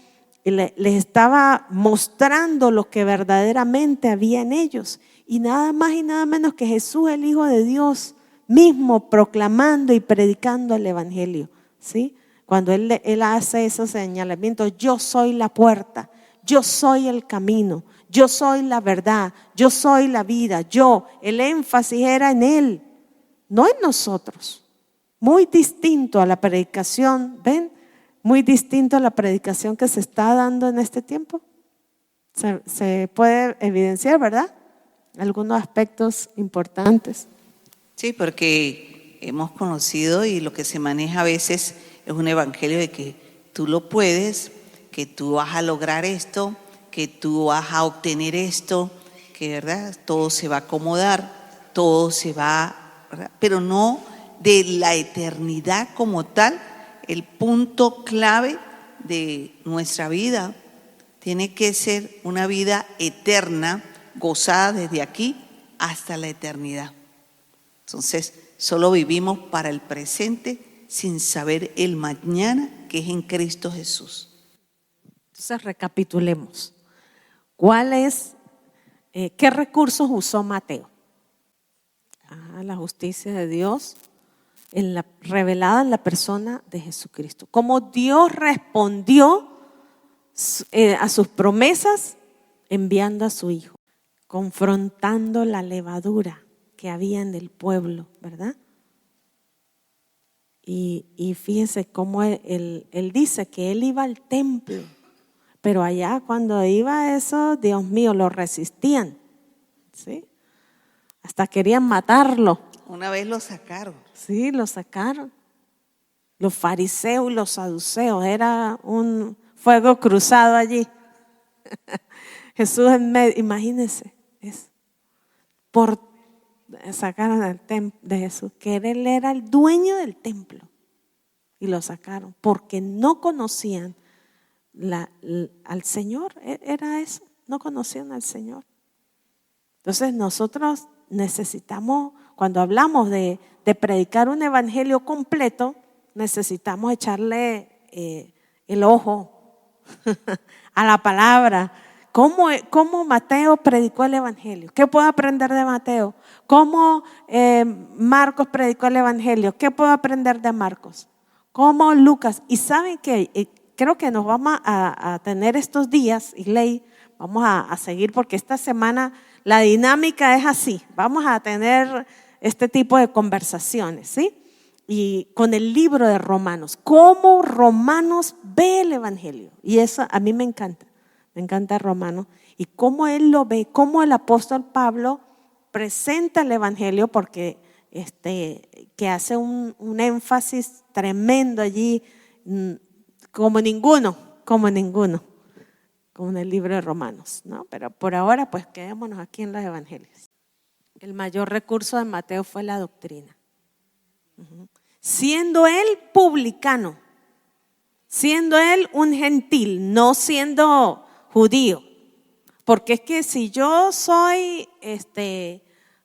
les estaba mostrando lo que verdaderamente había en ellos, y nada más y nada menos que Jesús, el Hijo de Dios mismo, proclamando y predicando el evangelio, ¿sí? Cuando él hace esos señalamientos: yo soy la puerta, yo soy el camino, yo soy la verdad, yo soy la vida. El énfasis era en Él, no en nosotros. Muy distinto a la predicación, ¿ven? Muy distinto a la predicación que se está dando en este tiempo. Se puede evidenciar, ¿verdad? Algunos aspectos importantes. Sí, porque hemos conocido, y lo que se maneja a veces es un evangelio de que tú lo puedes, que tú vas a lograr esto, que tú vas a obtener esto, que verdad, todo se va a acomodar, todo se va, ¿verdad? Pero no de la eternidad como tal. El punto clave de nuestra vida tiene que ser una vida eterna, gozada desde aquí hasta la eternidad. Entonces, solo vivimos para el presente sin saber el mañana, que es en Cristo Jesús. Entonces recapitulemos. ¿Qué recursos usó Mateo? La justicia de Dios, revelada en la persona de Jesucristo. Cómo Dios respondió a sus promesas enviando a su Hijo, confrontando la levadura que había en el pueblo, ¿verdad? Y fíjense cómo él dice que él iba al templo, pero allá cuando iba a eso, Dios mío, lo resistían, ¿sí? Hasta querían matarlo. Una vez lo sacaron. Sí, lo sacaron. Los fariseos y los saduceos, era un fuego cruzado allí. Jesús en medio, imagínense, sacaron al templo de Jesús, que él era el dueño del templo, y lo sacaron porque no conocían al Señor. Era eso, no conocían al Señor. Entonces nosotros necesitamos, cuando hablamos de predicar un evangelio completo, necesitamos echarle el ojo a la palabra. ¿Cómo Mateo predicó el evangelio? ¿Qué puedo aprender de Mateo? ¿Cómo Marcos predicó el evangelio? ¿Qué puedo aprender de Marcos? ¿Cómo Lucas? Y saben que creo que nos vamos a tener estos días, y Ley, vamos a seguir, porque esta semana la dinámica es así. Vamos a tener este tipo de conversaciones, ¿sí? Y con el libro de Romanos, cómo Romanos ve el evangelio. Y eso a mí me encanta Romanos, y cómo él lo ve, cómo el apóstol Pablo presenta el evangelio, porque que hace un énfasis tremendo allí, como ninguno, como en el libro de Romanos, ¿no? Pero por ahora pues quedémonos aquí en los evangelios. El mayor recurso de Mateo fue la doctrina. Siendo él publicano, siendo él un gentil, no siendo judío, porque es que si yo soy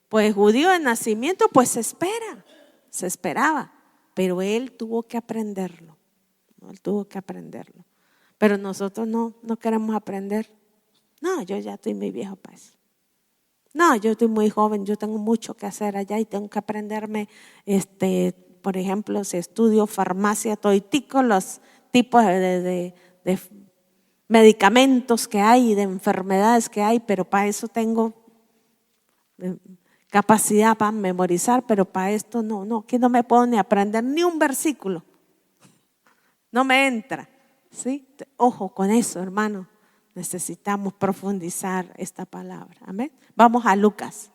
pues judío de nacimiento, pues se esperaba, pero él tuvo que aprenderlo, ¿no? Él tuvo que aprenderlo. Pero nosotros no queremos aprender. No, yo ya estoy muy viejo para eso. No, yo estoy muy joven, yo tengo mucho que hacer allá y tengo que aprenderme, por ejemplo, si estudio farmacia, toditico los tipos de medicamentos que hay, de enfermedades que hay, pero para eso tengo capacidad para memorizar, pero para esto no, que no me puedo ni aprender ni un versículo. No me entra, ¿sí? Ojo con eso, hermano. Necesitamos profundizar esta palabra. Amén. Vamos a Lucas.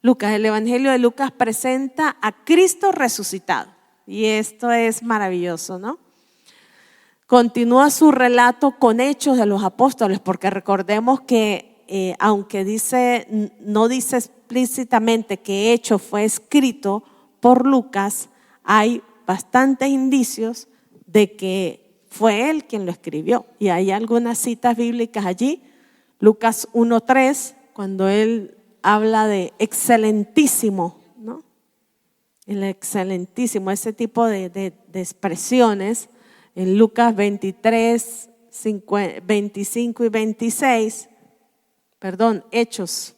El evangelio de Lucas presenta a Cristo resucitado. Y esto es maravilloso, ¿no? Continúa su relato con hechos de los apóstoles, porque recordemos que aunque no dice explícitamente que Hechos fue escrito por Lucas, hay bastantes indicios de que fue él quien lo escribió. Y hay algunas citas bíblicas allí. Lucas 1:3, cuando él habla de excelentísimo, ¿no? El excelentísimo, ese tipo de expresiones. En Lucas 23, 25 y 26, Hechos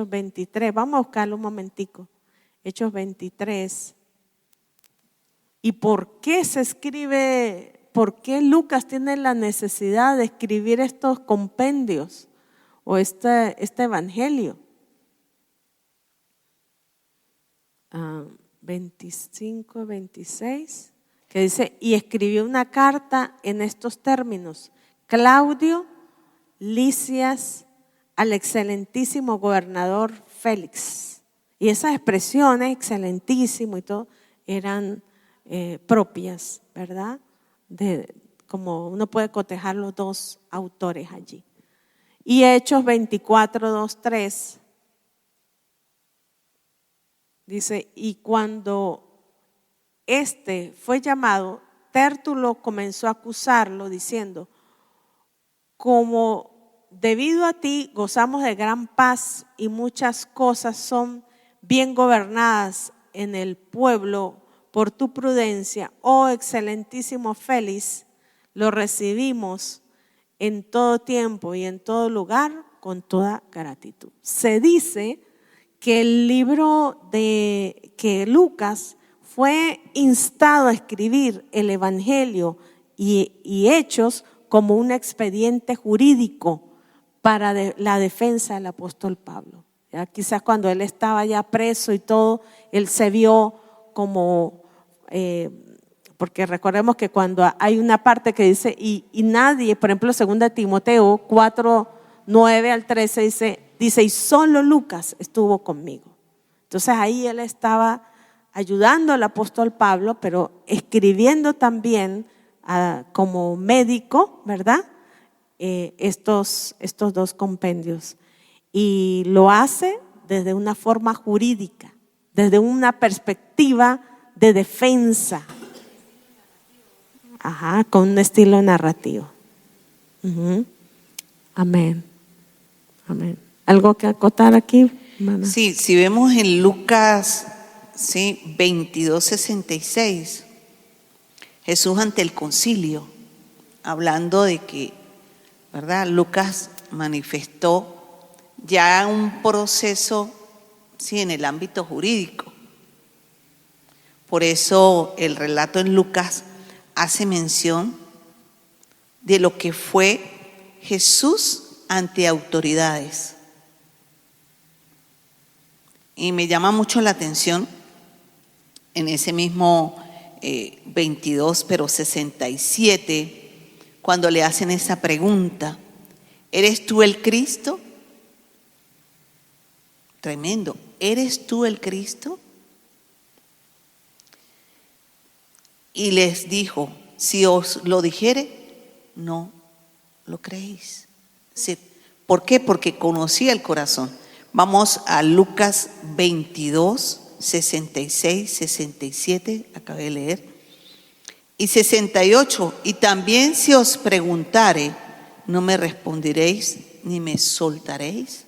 23, vamos a buscarlo un momentico. Hechos 23. ¿Y por qué se escribe? ¿Por qué Lucas tiene la necesidad de escribir estos compendios o este evangelio? 25, 26, que dice, y escribió una carta en estos términos: Claudio Lisias al excelentísimo gobernador Félix. Y esas expresiones, excelentísimo y todo, eran propias, ¿verdad? Como uno puede cotejar los dos autores allí. Y Hechos 24, 2, 3 dice, y cuando fue llamado, Tértulo comenzó a acusarlo diciendo, como debido a ti gozamos de gran paz y muchas cosas son bien gobernadas en el pueblo por tu prudencia, oh excelentísimo Félix, lo recibimos en todo tiempo y en todo lugar con toda gratitud. Se dice que el libro que Lucas fue instado a escribir el Evangelio y Hechos como un expediente jurídico para la defensa del apóstol Pablo. ¿Ya? Quizás cuando él estaba ya preso y todo, él se vio como, porque recordemos que cuando hay una parte que dice, y nadie, por ejemplo, 2 Timoteo 4, 9 al 13 dice, y solo Lucas estuvo conmigo. Entonces ahí él estaba ayudando al apóstol Pablo, pero escribiendo también como médico, ¿verdad? Estos dos compendios. Y lo hace desde una forma jurídica, desde una perspectiva de defensa. Con un estilo narrativo. Amén. Amén. ¿Algo que acotar aquí, hermana? Sí, si vemos en Lucas 22:66, Jesús ante el concilio, hablando de que, ¿verdad? Lucas manifestó ya un proceso, en el ámbito jurídico. Por eso el relato en Lucas hace mención de lo que fue Jesús ante autoridades. Y me llama mucho la atención en ese mismo 22, pero 67, cuando le hacen esa pregunta: ¿eres tú el Cristo? Tremendo. ¿Eres tú el Cristo? Y les dijo: si os lo dijere, no lo creéis. ¿Por qué? Porque conocía el corazón. Vamos a Lucas 22, 66, 67, acabé de leer. Y 68, y también si os preguntare, no me responderéis ni me soltaréis.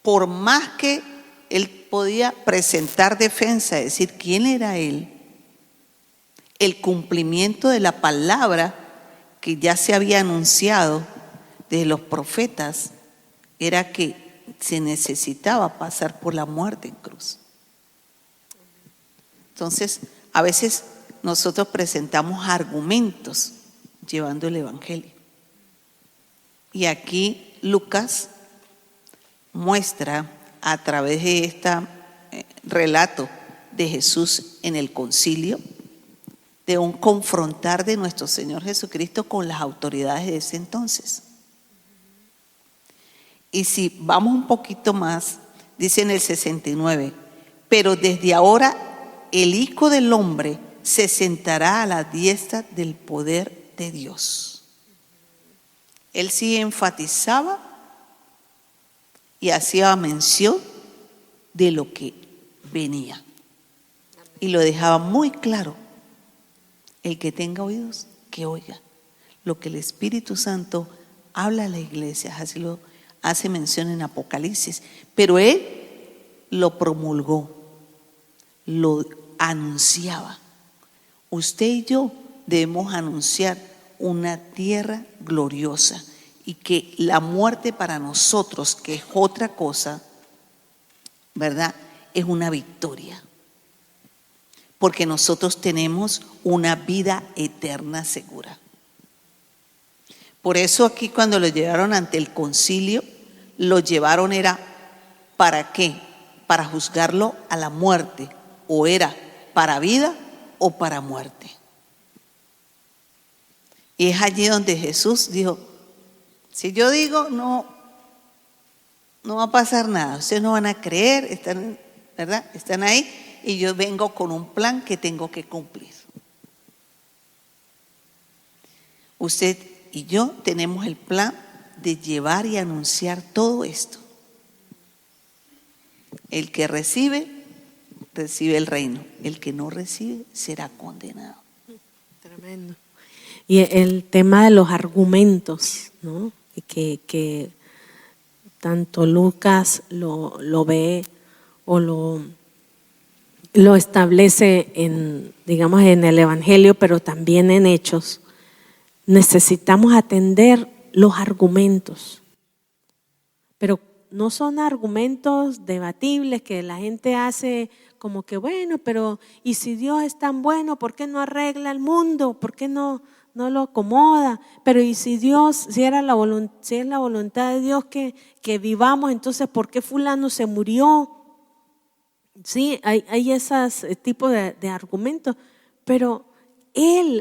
Por más que él podía presentar defensa, decir quién era él, el cumplimiento de la palabra que ya se había anunciado de los profetas era que se necesitaba pasar por la muerte en cruz. Entonces, a veces nosotros presentamos argumentos llevando el Evangelio. Y aquí Lucas muestra a través de este relato de Jesús en el concilio, de un confrontar de nuestro Señor Jesucristo con las autoridades de ese entonces. Y si vamos un poquito más, dice en el 69, pero desde ahora el Hijo del Hombre se sentará a la diestra del poder de Dios. Él sí enfatizaba y hacía mención de lo que venía. Y lo dejaba muy claro. El que tenga oídos, que oiga lo que el Espíritu Santo habla a la iglesia. Así lo hace mención en Apocalipsis. Pero él lo promulgó, lo anunciaba. Usted y yo debemos anunciar una tierra gloriosa y que la muerte para nosotros, que es otra cosa, ¿verdad?, es una victoria. Porque nosotros tenemos una vida eterna segura. Por eso aquí cuando lo llevaron ante el concilio, lo llevaron era ¿para qué? Para juzgarlo a la muerte, o era para vida o para muerte. Y es allí donde Jesús dijo: si yo digo no va a pasar nada, ustedes no van a creer, están, ¿verdad? Están ahí. Y yo vengo con un plan que tengo que cumplir. Usted y yo tenemos el plan de llevar y anunciar todo esto. El que recibe, recibe el reino. El que no recibe, será condenado. Tremendo. Y el tema de los argumentos, ¿no? Que tanto Lucas lo ve o lo establece digamos, en el Evangelio, pero también en Hechos. Necesitamos atender los argumentos. Pero no son argumentos debatibles que la gente hace como que bueno, pero ¿y si Dios es tan bueno, por qué no arregla el mundo? ¿Por qué no lo acomoda? Pero ¿y si Dios, si es la voluntad de Dios que vivamos, entonces ¿por qué fulano se murió? Sí, hay esos tipos de argumentos, pero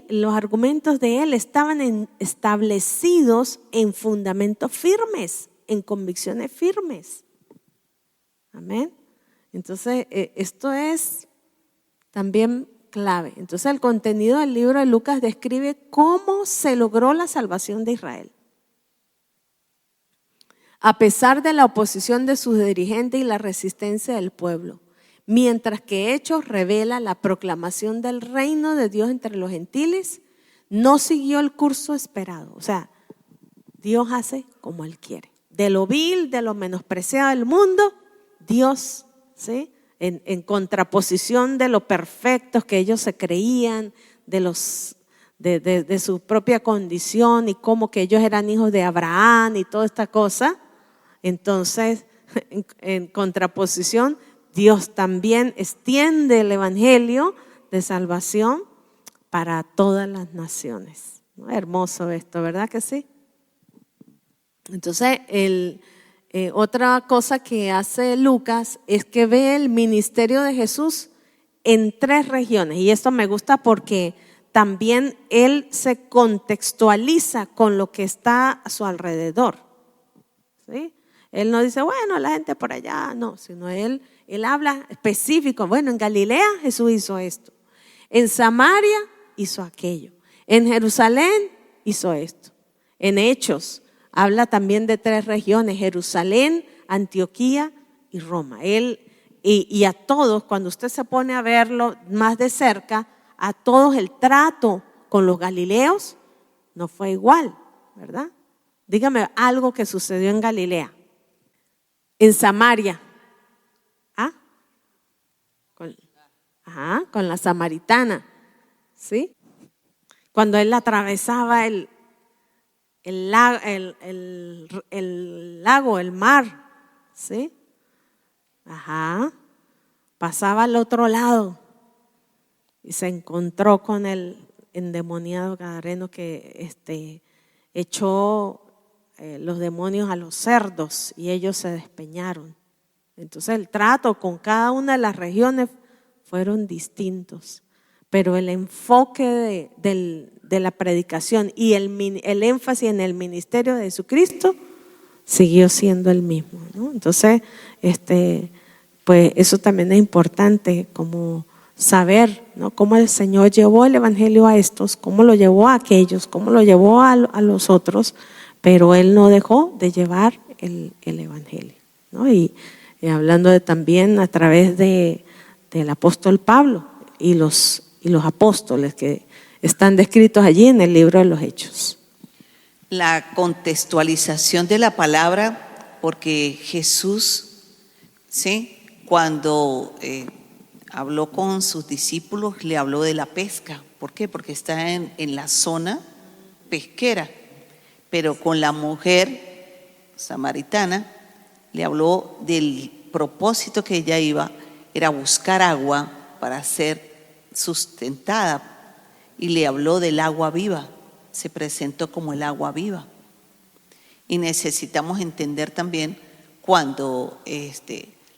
los argumentos de él estaban establecidos en fundamentos firmes, en convicciones firmes. Amén. Entonces, esto es también clave. Entonces, el contenido del libro de Lucas describe cómo se logró la salvación de Israel. A pesar de la oposición de sus dirigentes y la resistencia del pueblo. Mientras que Hechos revela la proclamación del reino de Dios entre los gentiles, no siguió el curso esperado. O sea, Dios hace como Él quiere. De lo vil, de lo menospreciado del mundo, Dios, ¿sí? En contraposición de lo perfectos que ellos se creían, de su propia condición y cómo que ellos eran hijos de Abraham y toda esta cosa. Entonces, en contraposición, Dios también extiende el evangelio de salvación para todas las naciones. Hermoso esto, ¿verdad que sí? Entonces, otra cosa que hace Lucas es que ve el ministerio de Jesús en 3 regiones. Y esto me gusta porque también él se contextualiza con lo que está a su alrededor. ¿Sí? Él no dice, bueno, la gente por allá, no, sino él habla específico. Bueno, en Galilea Jesús hizo esto. En Samaria hizo aquello. En Jerusalén hizo esto. En Hechos habla también de 3 regiones, Jerusalén, Antioquía y Roma. Y a todos, cuando usted se pone a verlo más de cerca, a todos el trato con los galileos no fue igual, ¿verdad? Dígame algo que sucedió en Galilea. En Samaria. Con la samaritana, ¿sí? Cuando él atravesaba el lago, el mar, ¿sí? Pasaba al otro lado y se encontró con el endemoniado gadareno que echó los demonios a los cerdos y ellos se despeñaron. Entonces el trato con cada una de las regiones fueron distintos, pero el enfoque de la predicación y el énfasis en el ministerio de Jesucristo siguió siendo el mismo, ¿no? Entonces, pues eso también es importante, como saber, ¿no? Cómo el Señor llevó el evangelio a estos, cómo lo llevó a aquellos, cómo lo llevó a los otros, pero Él no dejó de llevar el evangelio, ¿no? Y hablando también a través del apóstol Pablo y los apóstoles que están descritos allí en el libro de los Hechos. La contextualización de la palabra, porque Jesús, ¿sí? Cuando habló con sus discípulos, le habló de la pesca. ¿Por qué? Porque está en la zona pesquera, pero con la mujer samaritana le habló del propósito que ella iba, era buscar agua para ser sustentada, y le habló del agua viva, se presentó como el agua viva. Y necesitamos entender también cuando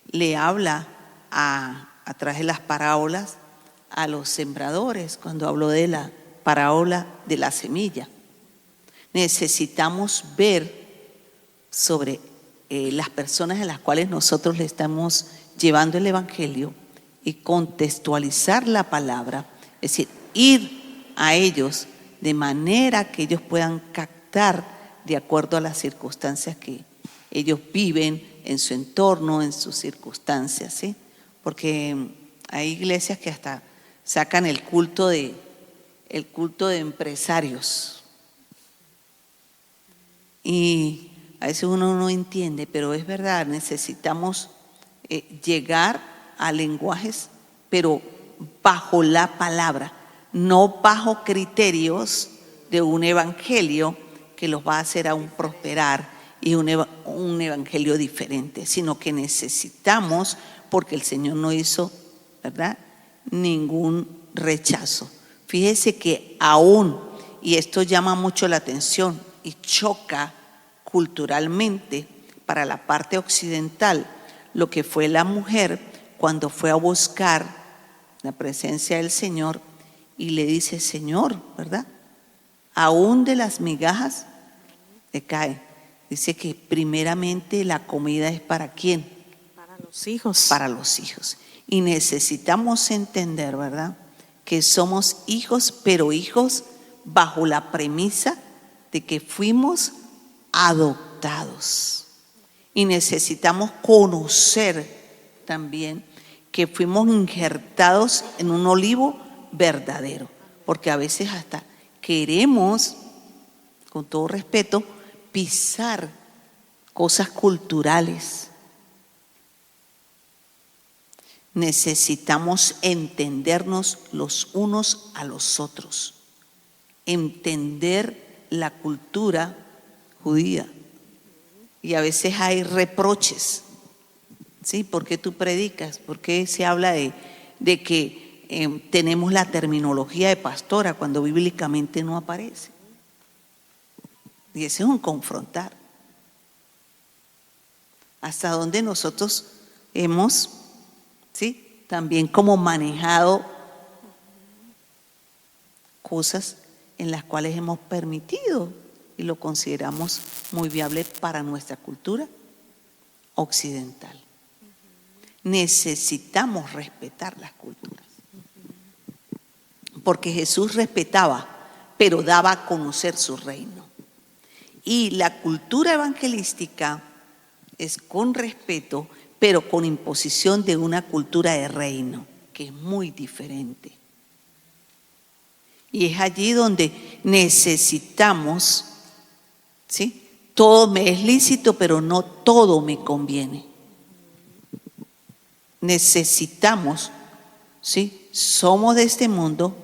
le habla a través de las parábolas a los sembradores, cuando habló de la parábola de la semilla. Necesitamos ver sobre las personas a las cuales nosotros le estamos llevando el evangelio y contextualizar la palabra, es decir, ir a ellos de manera que ellos puedan captar de acuerdo a las circunstancias que ellos viven en su entorno, en sus circunstancias, ¿sí? Porque hay iglesias que hasta sacan el culto de empresarios. Y a veces uno no entiende, pero es verdad, necesitamos llegar a lenguajes, pero bajo la palabra, no bajo criterios de un evangelio que los va a hacer aún prosperar, y un un evangelio diferente, sino que necesitamos, porque el Señor no hizo, ¿verdad?, ningún rechazo. Fíjese que aún, y esto llama mucho la atención y choca culturalmente para la parte occidental, lo que fue la mujer cuando fue a buscar la presencia del Señor y le dice: Señor, ¿verdad?, aún de las migajas le cae. Dice que primeramente la comida es ¿para quién? Para los hijos. Para los hijos. Y necesitamos entender, ¿verdad?, que somos hijos, pero hijos bajo la premisa de que fuimos adoptados. Y necesitamos conocer también que fuimos injertados en un olivo verdadero, porque a veces hasta queremos, con todo respeto, pisar cosas culturales. Necesitamos entendernos los unos a los otros, entender la cultura judía. Y a veces hay reproches, ¿sí? ¿Por qué tú predicas? ¿Por qué se habla de que tenemos la terminología de pastora cuando bíblicamente no aparece? Y ese es un confrontar. Hasta dónde nosotros hemos, ¿sí?, también como manejado cosas en las cuales hemos permitido y lo consideramos muy viable para nuestra cultura occidental. Necesitamos respetar las culturas, porque Jesús respetaba, pero daba a conocer su reino. Y la cultura evangelística es con respeto, pero con imposición de una cultura de reino, que es muy diferente. Y es allí donde necesitamos, ¿sí? Todo me es lícito, pero no todo me conviene. Necesitamos, ¿sí? Somos de este mundo,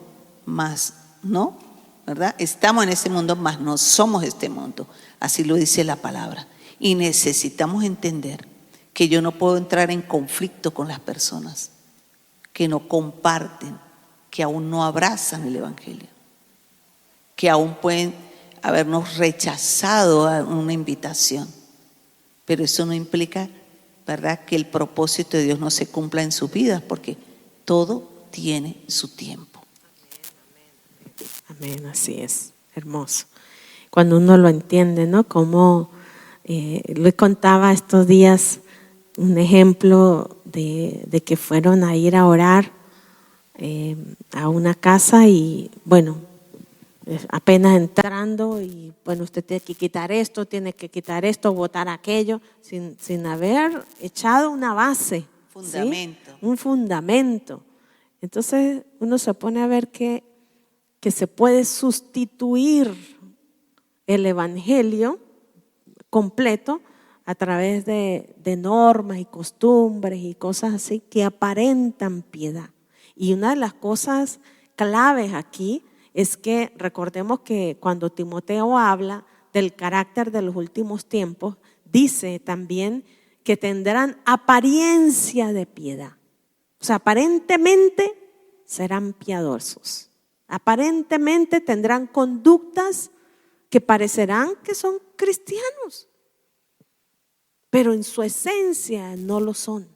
mas no, ¿verdad? Estamos en este mundo, mas no somos este mundo. Así lo dice la palabra. Y necesitamos entender que yo no puedo entrar en conflicto con las personas que no comparten, que aún no abrazan el evangelio, que aún pueden habernos rechazado a una invitación. Pero eso no implica, ¿verdad?, que el propósito de Dios no se cumpla en sus vidas, porque todo tiene su tiempo. Amén, así es, hermoso. Cuando uno lo entiende, ¿no? Como Luis contaba estos días un ejemplo de que fueron a ir a orar a una casa y bueno, apenas entrando y bueno, usted tiene que quitar esto, botar aquello, sin haber echado una base, Fundamento. ¿sí? Un fundamento. Entonces uno se pone a ver que se puede sustituir el evangelio completo a través de normas y costumbres y cosas así que aparentan piedad. Y una de las cosas claves aquí es que recordemos que cuando Timoteo habla del carácter de los últimos tiempos, dice también que tendrán apariencia de piedad. O sea, aparentemente serán piadosos. Aparentemente tendrán conductas que parecerán que son cristianos, pero en su esencia no lo son.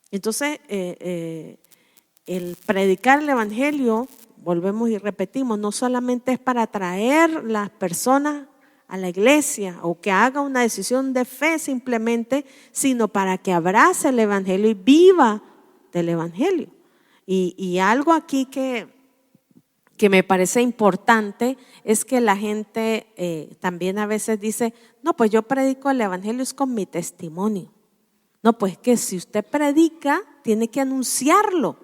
Entonces, el predicar el evangelio, volvemos y repetimos, no solamente es para atraer las personas a la iglesia o que haga una decisión de fe simplemente, sino para que abrace el evangelio y viva del evangelio. Y algo aquí que me parece importante es que la gente también a veces dice, no, pues yo predico el evangelio es con mi testimonio. No, pues que si usted predica, tiene que anunciarlo,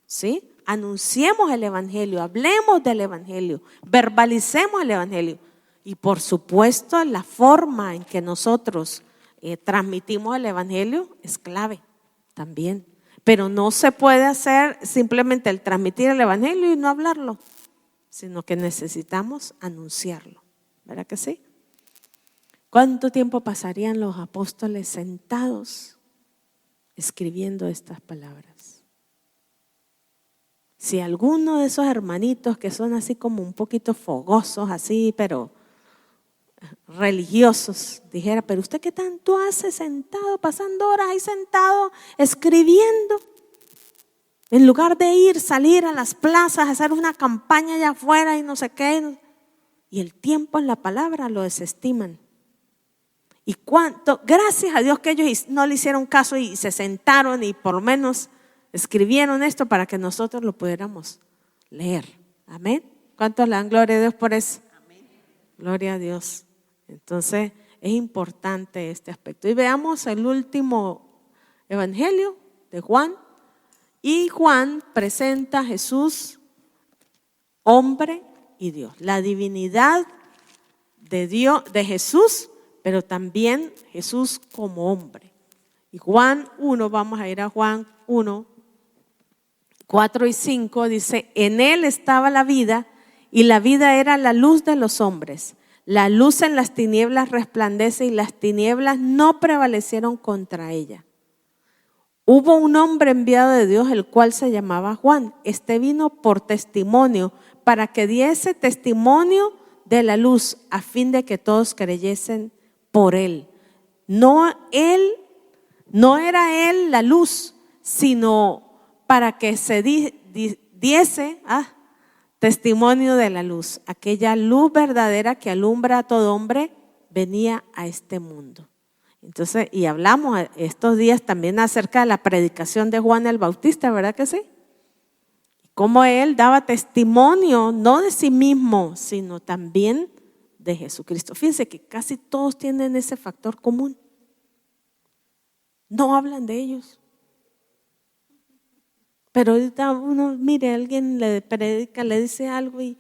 ¿sí? Anunciemos el evangelio, hablemos del evangelio, verbalicemos el evangelio. Y por supuesto, la forma en que nosotros transmitimos el evangelio es clave también. Pero no se puede hacer simplemente el transmitir el evangelio y no hablarlo, sino que necesitamos anunciarlo. ¿Verdad que sí? ¿Cuánto tiempo pasarían los apóstoles sentados escribiendo estas palabras? Si alguno de esos hermanitos que son así como un poquito fogosos, así, pero religiosos, dijera, pero usted qué tanto hace sentado, pasando horas ahí sentado, escribiendo, en lugar de salir a las plazas, hacer una campaña allá afuera y no sé qué, y el tiempo en la palabra lo desestiman. Y cuánto, gracias a Dios que ellos no le hicieron caso y se sentaron y por lo menos escribieron esto para que nosotros lo pudiéramos leer. Amén. ¿Cuántos le dan gloria a Dios por eso? Amén. Gloria a Dios. Entonces es importante este aspecto. Y veamos el último evangelio de Juan. Y Juan presenta a Jesús, hombre y Dios. La divinidad de Dios, de Jesús, pero también Jesús como hombre. Y Juan 1, vamos a ir a Juan 1, 4 y 5, dice: en él estaba la vida, y la vida era la luz de los hombres. La luz en las tinieblas resplandece, y las tinieblas no prevalecieron contra ella. Hubo un hombre enviado de Dios, el cual se llamaba Juan. Este vino por testimonio, para que diese testimonio de la luz, a fin de que todos creyesen por él. No era él la luz, sino para que se diese testimonio de la luz. Aquella luz verdadera que alumbra a todo hombre venía a este mundo. Entonces, y hablamos estos días también acerca de la predicación de Juan el Bautista, ¿verdad que sí? Cómo él daba testimonio no de sí mismo, sino también de Jesucristo. Fíjense que casi todos tienen ese factor común. No hablan de ellos. Pero ahorita uno, mire, alguien le predica, le dice algo y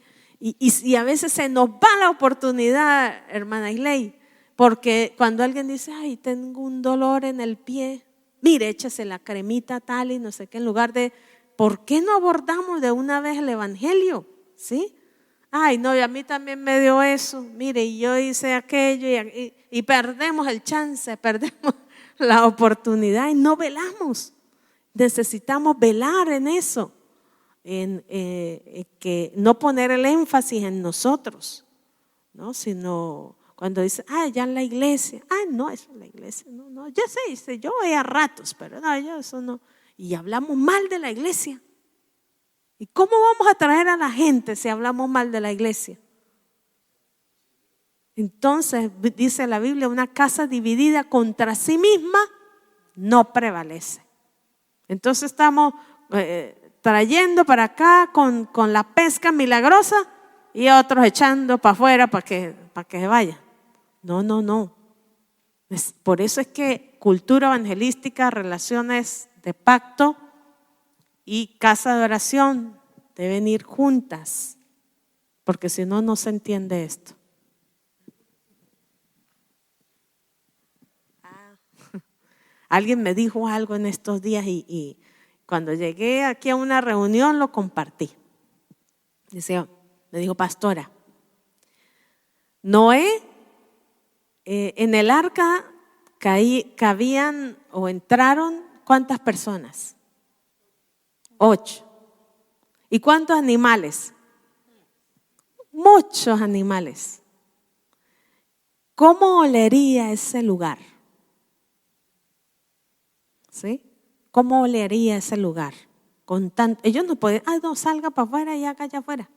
a veces se nos va la oportunidad, hermana Isley, porque cuando alguien dice, ay, tengo un dolor en el pie, mire, échese la cremita tal y no sé qué, en lugar de, ¿por qué no abordamos de una vez el evangelio? ¿Sí? Ay, no, y a mí también me dio eso, mire, y yo hice aquello y perdemos el chance, perdemos la oportunidad y no velamos. Necesitamos velar en eso, en que no poner el énfasis en nosotros, ¿no? Sino cuando dice, ya en la iglesia, no, eso en la iglesia, no, yo sé, yo voy a ratos, pero no, yo eso no. Y hablamos mal de la iglesia. ¿Y cómo vamos a traer a la gente si hablamos mal de la iglesia? Entonces, dice la Biblia, una casa dividida contra sí misma no prevalece. Entonces estamos trayendo para acá con la pesca milagrosa y otros echando para afuera para que se vayan. No. Por eso es que cultura evangelística, relaciones de pacto y casa de oración deben ir juntas, porque si no, no se entiende esto. Alguien me dijo algo en estos días y cuando llegué aquí a una reunión lo compartí. Me dijo, pastora, Noé, en el arca cabían o entraron ¿cuántas personas? 8. ¿Y cuántos animales? Muchos animales. ¿Cómo olería ese lugar? ¿Sí? ¿Cómo olería ese lugar? Ellos no pueden, no, salga para afuera y haga allá afuera.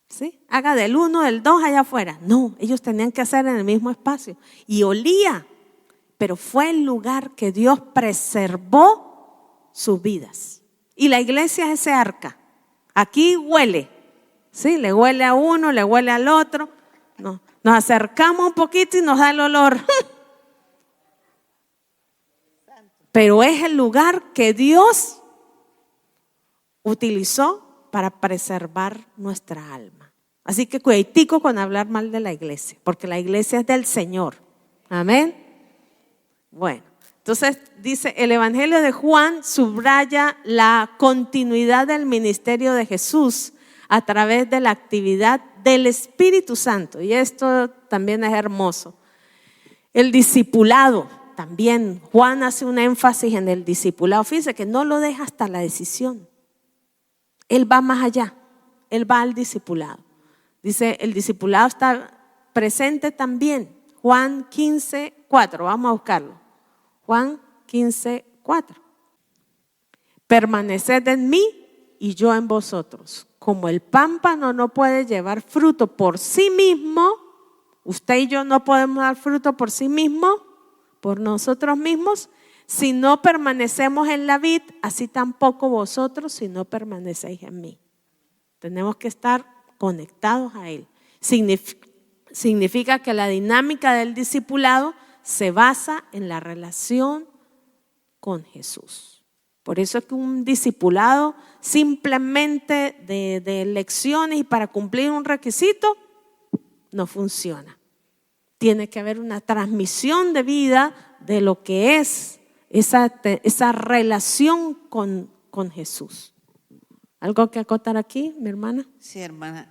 ¿Sí? Haga del 1, del 2 allá afuera. No, ellos tenían que hacer en el mismo espacio. Y olía, pero fue el lugar que Dios preservó sus vidas. Y la iglesia es ese arca. Aquí huele, ¿sí? Le huele a uno, le huele al otro. No, nos acercamos un poquito y nos da el olor. Pero es el lugar que Dios utilizó para preservar nuestra alma. Así que cuidatico con hablar mal de la iglesia, porque la iglesia es del Señor. Amén. Bueno, entonces dice, el Evangelio de Juan subraya la continuidad del ministerio de Jesús a través de la actividad del Espíritu Santo. Y esto también es hermoso. El discipulado, también Juan hace un énfasis en el discipulado. Fíjense que no lo deja hasta la decisión. Él va más allá, él va al discipulado. Dice, el discipulado está presente también. Juan 15:4, vamos a buscarlo. Juan 15:4. Permaneced en mí y yo en vosotros. Como el pámpano no puede llevar fruto por sí mismo, usted y yo no podemos dar fruto por sí mismo, por nosotros mismos. Si no permanecemos en la vid, así tampoco vosotros si no permanecéis en mí. Tenemos que estar conectados a Él. Significa que la dinámica del discipulado se basa en la relación con Jesús. Por eso es que un discipulado simplemente de lecciones y para cumplir un requisito no funciona. Tiene que haber una transmisión de vida de lo que es esa relación con Jesús. ¿Algo que acotar aquí, mi hermana? Sí, hermana.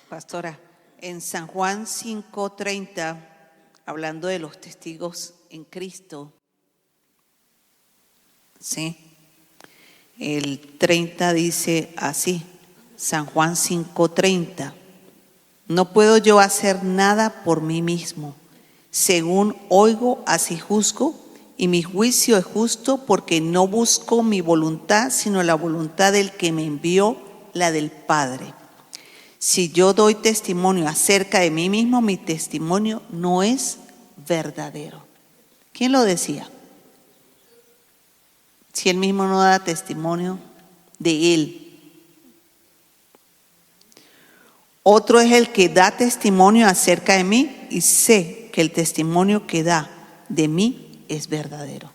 Pastora, en San Juan 5:30, hablando de los testigos en Cristo, ¿sí? El 30 dice así, San Juan 5:30, no puedo yo hacer nada por mí mismo, según oigo, así juzgo, y mi juicio es justo porque no busco mi voluntad, sino la voluntad del que me envió, la del Padre. Si yo doy testimonio acerca de mí mismo, mi testimonio no es verdadero. ¿Quién lo decía? Si él mismo no da testimonio de él. Otro es el que da testimonio acerca de mí y sé que el testimonio que da de mí es verdadero.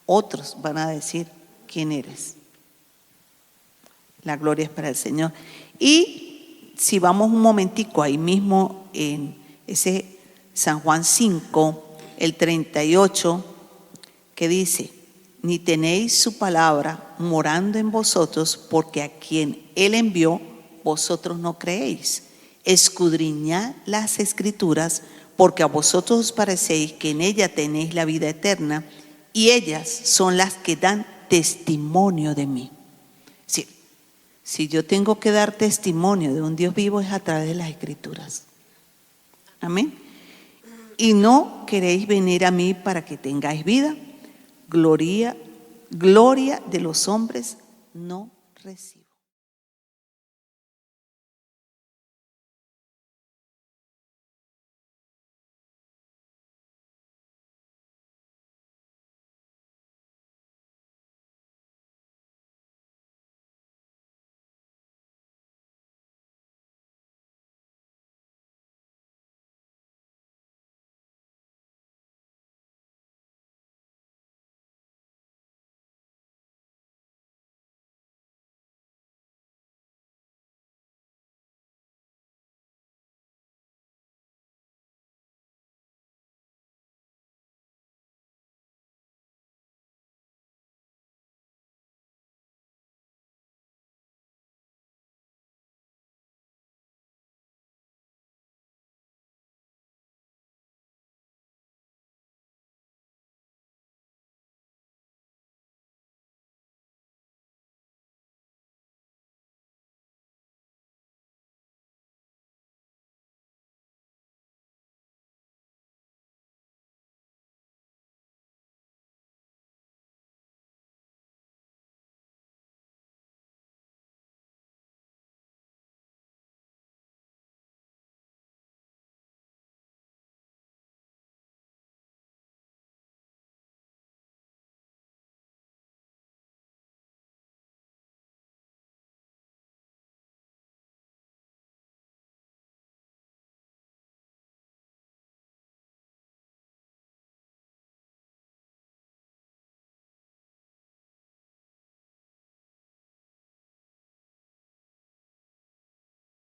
Otros van a decir quién eres. La gloria es para el Señor. Y si vamos un momentico ahí mismo en ese San Juan 5, el 38, que dice, ni tenéis su palabra morando en vosotros, porque a quien él envió, vosotros no creéis. Escudriñad las Escrituras, porque a vosotros os parecéis que en ella tenéis la vida eterna, y ellas son las que dan testimonio de mí. Sí, si yo tengo que dar testimonio de un Dios vivo es a través de las Escrituras. Amén. Y no queréis venir a mí para que tengáis vida. Gloria de los hombres no recibo.